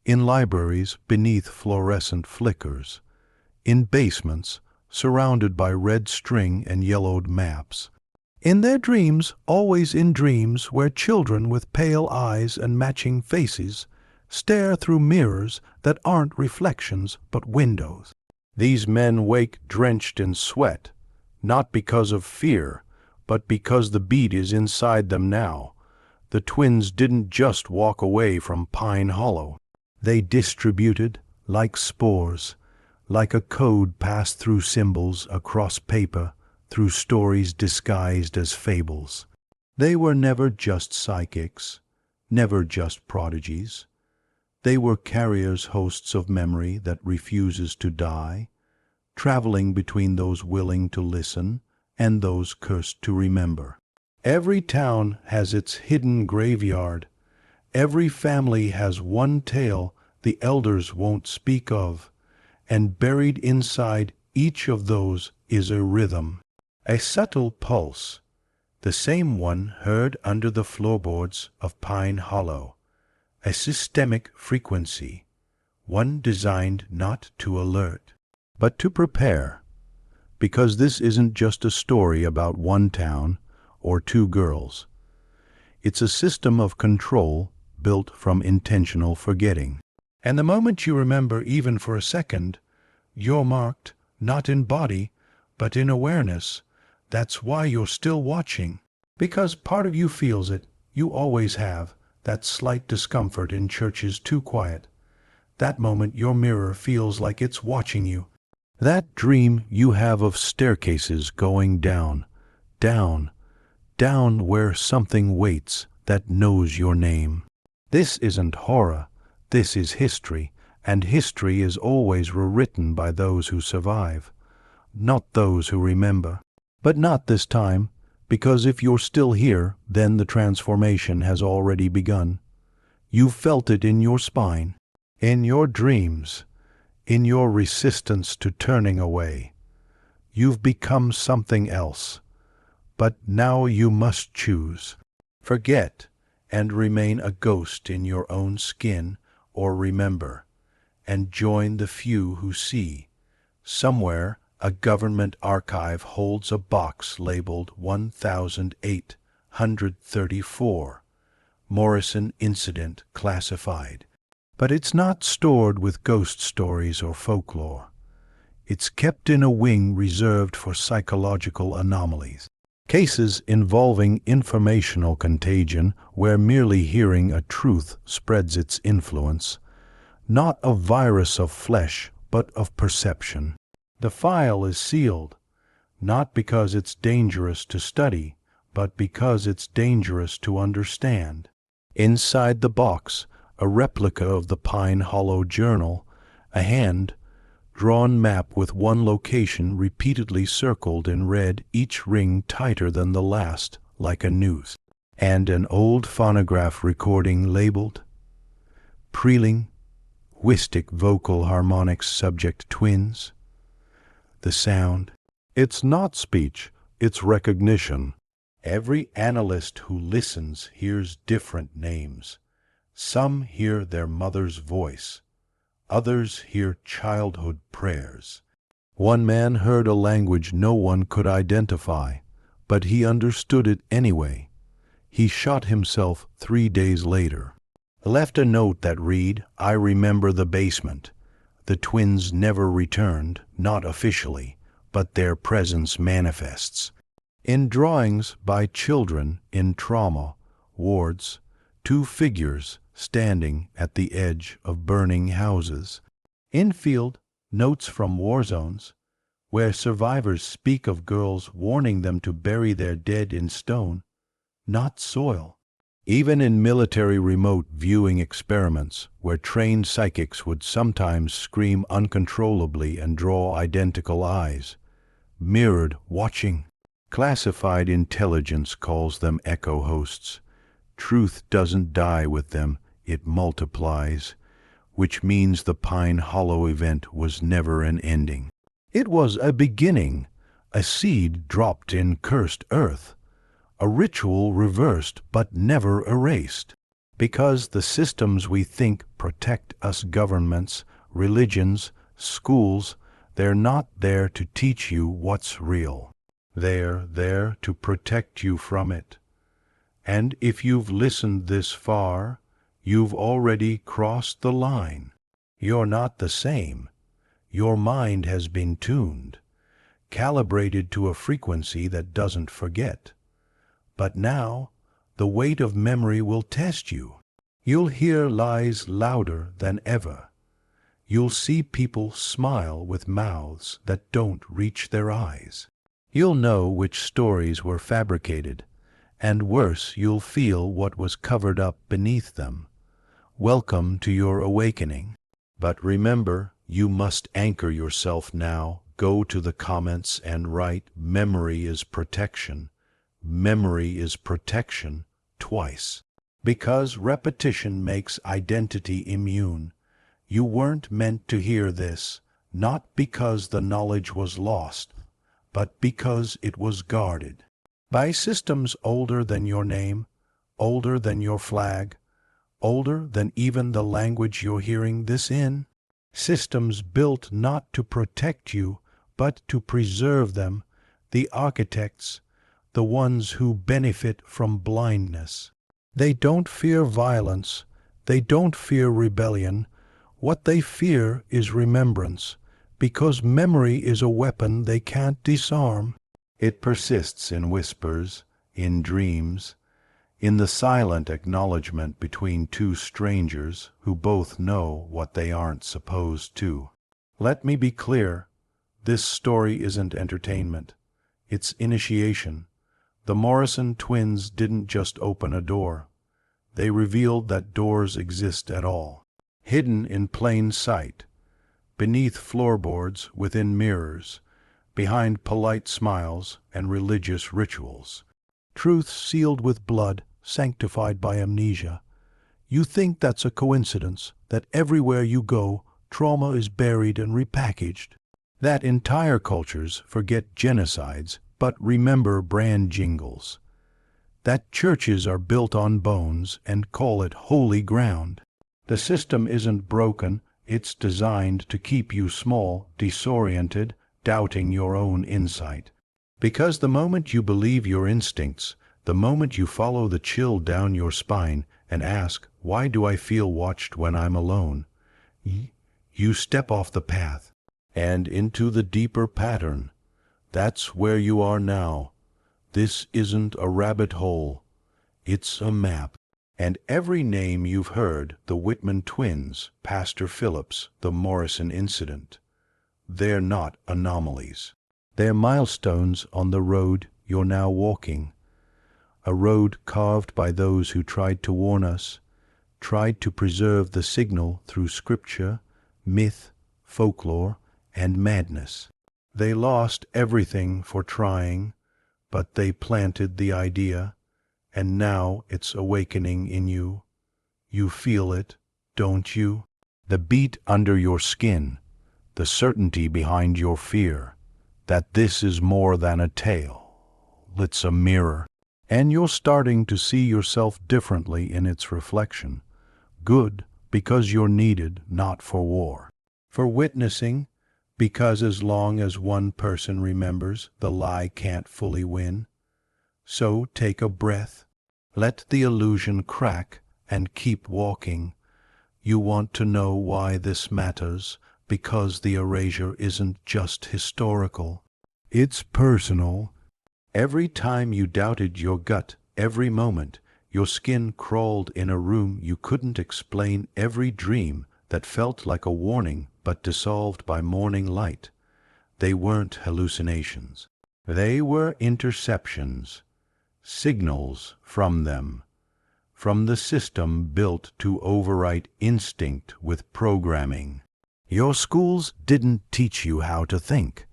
in libraries beneath fluorescent flickers, in basements surrounded by red string and yellowed maps. In their dreams, always in dreams, where children with pale eyes and matching faces stare through mirrors that aren't reflections but windows. These men wake drenched in sweat, not because of fear, but because the beat is inside them now. The twins didn't just walk away from Pine Hollow. They distributed, like spores, like a code passed through symbols, across paper, through stories disguised as fables. They were never just psychics, never just prodigies. They were carriers, hosts of memory that refuses to die, traveling between those willing to listen and those cursed to remember. Every town has its hidden graveyard. Every family has one tale the elders won't speak of, and buried inside each of those is a rhythm, a subtle pulse, the same one heard under the floorboards of Pine Hollow, a systemic frequency, one designed not to alert, but to prepare, because this isn't just a story about one town or two girls. It's a system of control built from intentional forgetting. And the moment you remember, even for a second, you're marked, not in body, but in awareness. That's why you're still watching, because part of you feels it. You always have, that slight discomfort in churches too quiet. That moment your mirror feels like it's watching you, That dream you have of staircases going down, down, down where something waits that knows your name. This isn't horror, this is history, and history is always rewritten by those who survive, not those who remember. But not this time, because if you're still here, then the transformation has already begun. You've felt it in your spine, in your dreams, in your resistance to turning away. You've become something else. But now you must choose. Forget and remain a ghost in your own skin, or remember and join the few who see. Somewhere a government archive holds a box labeled 1834, Morrison Incident Classified. But it's not stored with ghost stories or folklore. It's kept in a wing reserved for psychological anomalies. Cases involving informational contagion where merely hearing a truth spreads its influence, not a virus of flesh, but of perception. The file is sealed, not because it's dangerous to study, but because it's dangerous to understand. Inside the box, a replica of the Pine Hollow Journal, a hand-drawn map with one location repeatedly circled in red, each ring tighter than the last, like a noose, and an old phonograph recording labeled Preeling, Wistic Vocal Harmonics Subject Twins. The sound. It's not speech, it's recognition. Every analyst who listens hears different names. Some hear their mother's voice. Others hear childhood prayers. One man heard a language no one could identify, but he understood it anyway. He shot himself 3 days later. Left a note that read, "I remember the basement." The twins never returned, not officially, but their presence manifests. In drawings by children in trauma wards, 2 figures standing at the edge of burning houses. Infield, notes from war zones, where survivors speak of girls warning them to bury their dead in stone, not soil. Even in military remote viewing experiments, where trained psychics would sometimes scream uncontrollably and draw identical eyes, mirrored watching. Classified intelligence calls them echo hosts. Truth doesn't die with them, it multiplies, which means the Pine Hollow event was never an ending. It was a beginning, a seed dropped in cursed earth, a ritual reversed but never erased. Because the systems we think protect us, governments, religions, schools, they're not there to teach you what's real. They're there to protect you from it. And if you've listened this far, you've already crossed the line. You're not the same. Your mind has been tuned, calibrated to a frequency that doesn't forget. But now, the weight of memory will test you. You'll hear lies louder than ever. You'll see people smile with mouths that don't reach their eyes. You'll know which stories were fabricated, and worse, you'll feel what was covered up beneath them. Welcome to your awakening. But remember, you must anchor yourself now. Go to the comments and write, "Memory is protection." Memory is protection twice. Because repetition makes identity immune. You weren't meant to hear this, not because the knowledge was lost, but because it was guarded. By systems older than your name, older than your flag, older than even the language you're hearing this in. Systems built not to protect you, but to preserve them, the architects, the ones who benefit from blindness. They don't fear violence, they don't fear rebellion. What they fear is remembrance, because memory is a weapon they can't disarm. It persists in whispers, in dreams, in the silent acknowledgement between 2 strangers who both know what they aren't supposed to. Let me be clear, This story isn't entertainment. It's initiation. The Morrison twins didn't just open a door. They revealed that doors exist at all. Hidden in plain sight, beneath floorboards, within mirrors, behind polite smiles and religious rituals. Truths sealed with blood, sanctified by amnesia. You think that's a coincidence, that everywhere you go, trauma is buried and repackaged. That entire cultures forget genocides, but remember brand jingles. That churches are built on bones and call it holy ground. The system isn't broken, it's designed to keep you small, disoriented, doubting your own insight. Because the moment you believe your instincts, the moment you follow the chill down your spine and ask, why do I feel watched when I'm alone? You step off the path and into the deeper pattern. That's where you are now. This isn't a rabbit hole. It's a map. And every name you've heard, the Whitman twins, Pastor Phillips, the Morrison incident, they're not anomalies. They're milestones on the road you're now walking. A road carved by those who tried to warn us, tried to preserve the signal through scripture, myth, folklore, and madness. They lost everything for trying, but they planted the idea, and now it's awakening in you. You feel it, don't you? The beat under your skin, the certainty behind your fear, that this is more than a tale. It's a mirror, and you're starting to see yourself differently in its reflection. Good, because you're needed, not for war. For witnessing, because as long as one person remembers, the lie can't fully win. So take a breath, let the illusion crack, and keep walking. You want to know why this matters, because the erasure isn't just historical. It's personal. Every time you doubted your gut, every moment your skin crawled in a room you couldn't explain, every dream that felt like a warning but dissolved by morning light. They weren't hallucinations. They were interceptions, signals from them, from the system built to overwrite instinct with programming. Your schools didn't teach you how to think.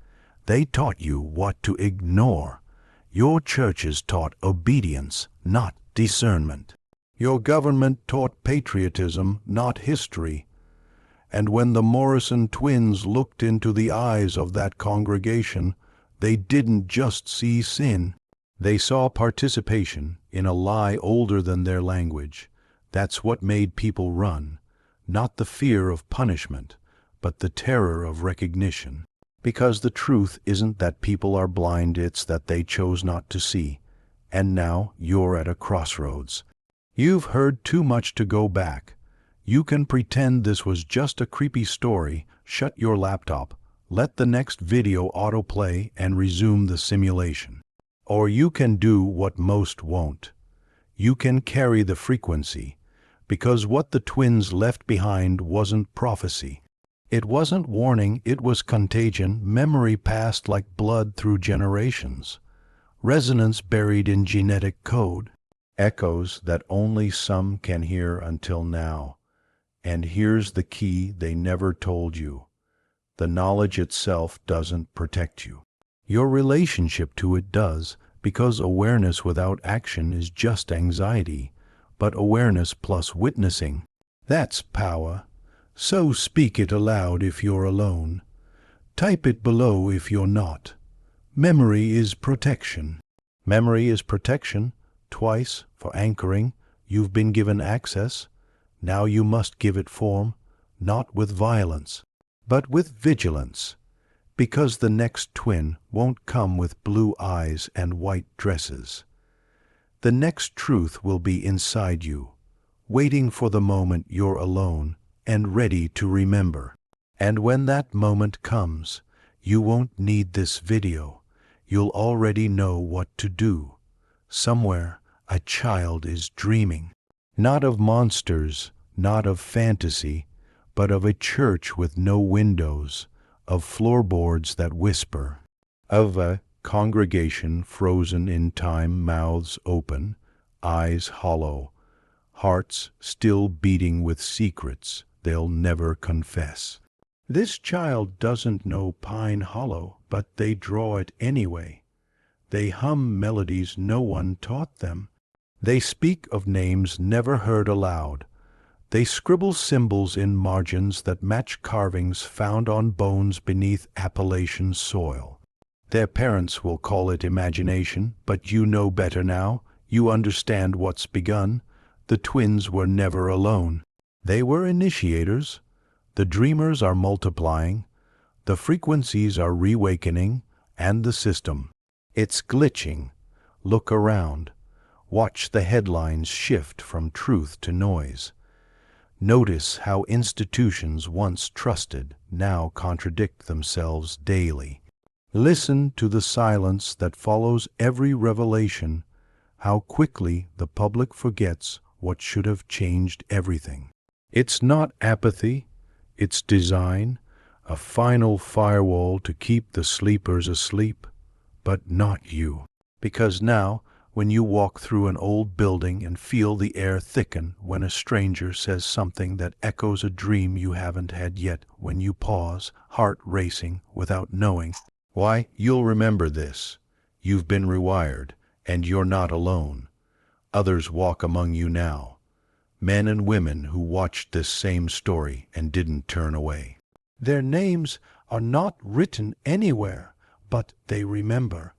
They taught you what to ignore. Your churches taught obedience, not discernment. Your government taught patriotism, not history. And when the Morrison twins looked into the eyes of that congregation, they didn't just see sin. They saw participation in a lie older than their language. That's what made people run, not the fear of punishment, but the terror of recognition. Because the truth isn't that people are blind, it's that they chose not to see. And now you're at a crossroads. You've heard too much to go back. You can pretend this was just a creepy story, shut your laptop, let the next video autoplay and resume the simulation. Or you can do what most won't. You can carry the frequency, because what the twins left behind wasn't prophecy. It wasn't warning, it was contagion, memory passed like blood through generations. Resonance buried in genetic code. Echoes that only some can hear until now. And here's the key they never told you. The knowledge itself doesn't protect you. Your relationship to it does, because awareness without action is just anxiety, but awareness plus witnessing, that's power. So speak it aloud if you're alone. Type it below if you're not. Memory is protection. Memory is protection. Twice, for anchoring, you've been given access. Now you must give it form, not with violence, but with vigilance. Because the next twin won't come with blue eyes and white dresses. The next truth will be inside you, waiting for the moment you're alone and ready to remember. And when that moment comes, you won't need this video. You'll already know what to do. Somewhere, a child is dreaming. Not of monsters, not of fantasy, but of a church with no windows, of floorboards that whisper, of a congregation frozen in time, mouths open, eyes hollow, hearts still beating with secrets they'll never confess. This child doesn't know Pine Hollow, but they draw it anyway. They hum melodies no one taught them. They speak of names never heard aloud. They scribble symbols in margins that match carvings found on bones beneath Appalachian soil. Their parents will call it imagination, but you know better now. You understand what's begun. The twins were never alone. They were initiators. The dreamers are multiplying. The frequencies are reawakening, and the system. It's glitching. Look around. Watch the headlines shift from truth to noise. Notice how institutions once trusted now contradict themselves daily. Listen to the silence that follows every revelation, how quickly the public forgets what should have changed everything. It's not apathy, it's design, a final firewall to keep the sleepers asleep, but not you. Because now, when you walk through an old building and feel the air thicken when a stranger says something that echoes a dream you haven't had yet, when you pause, heart racing, without knowing, why, you'll remember this. You've been rewired, and you're not alone. Others walk among you now. Men and women who watched this same story and didn't turn away. Their names are not written anywhere, but they remember.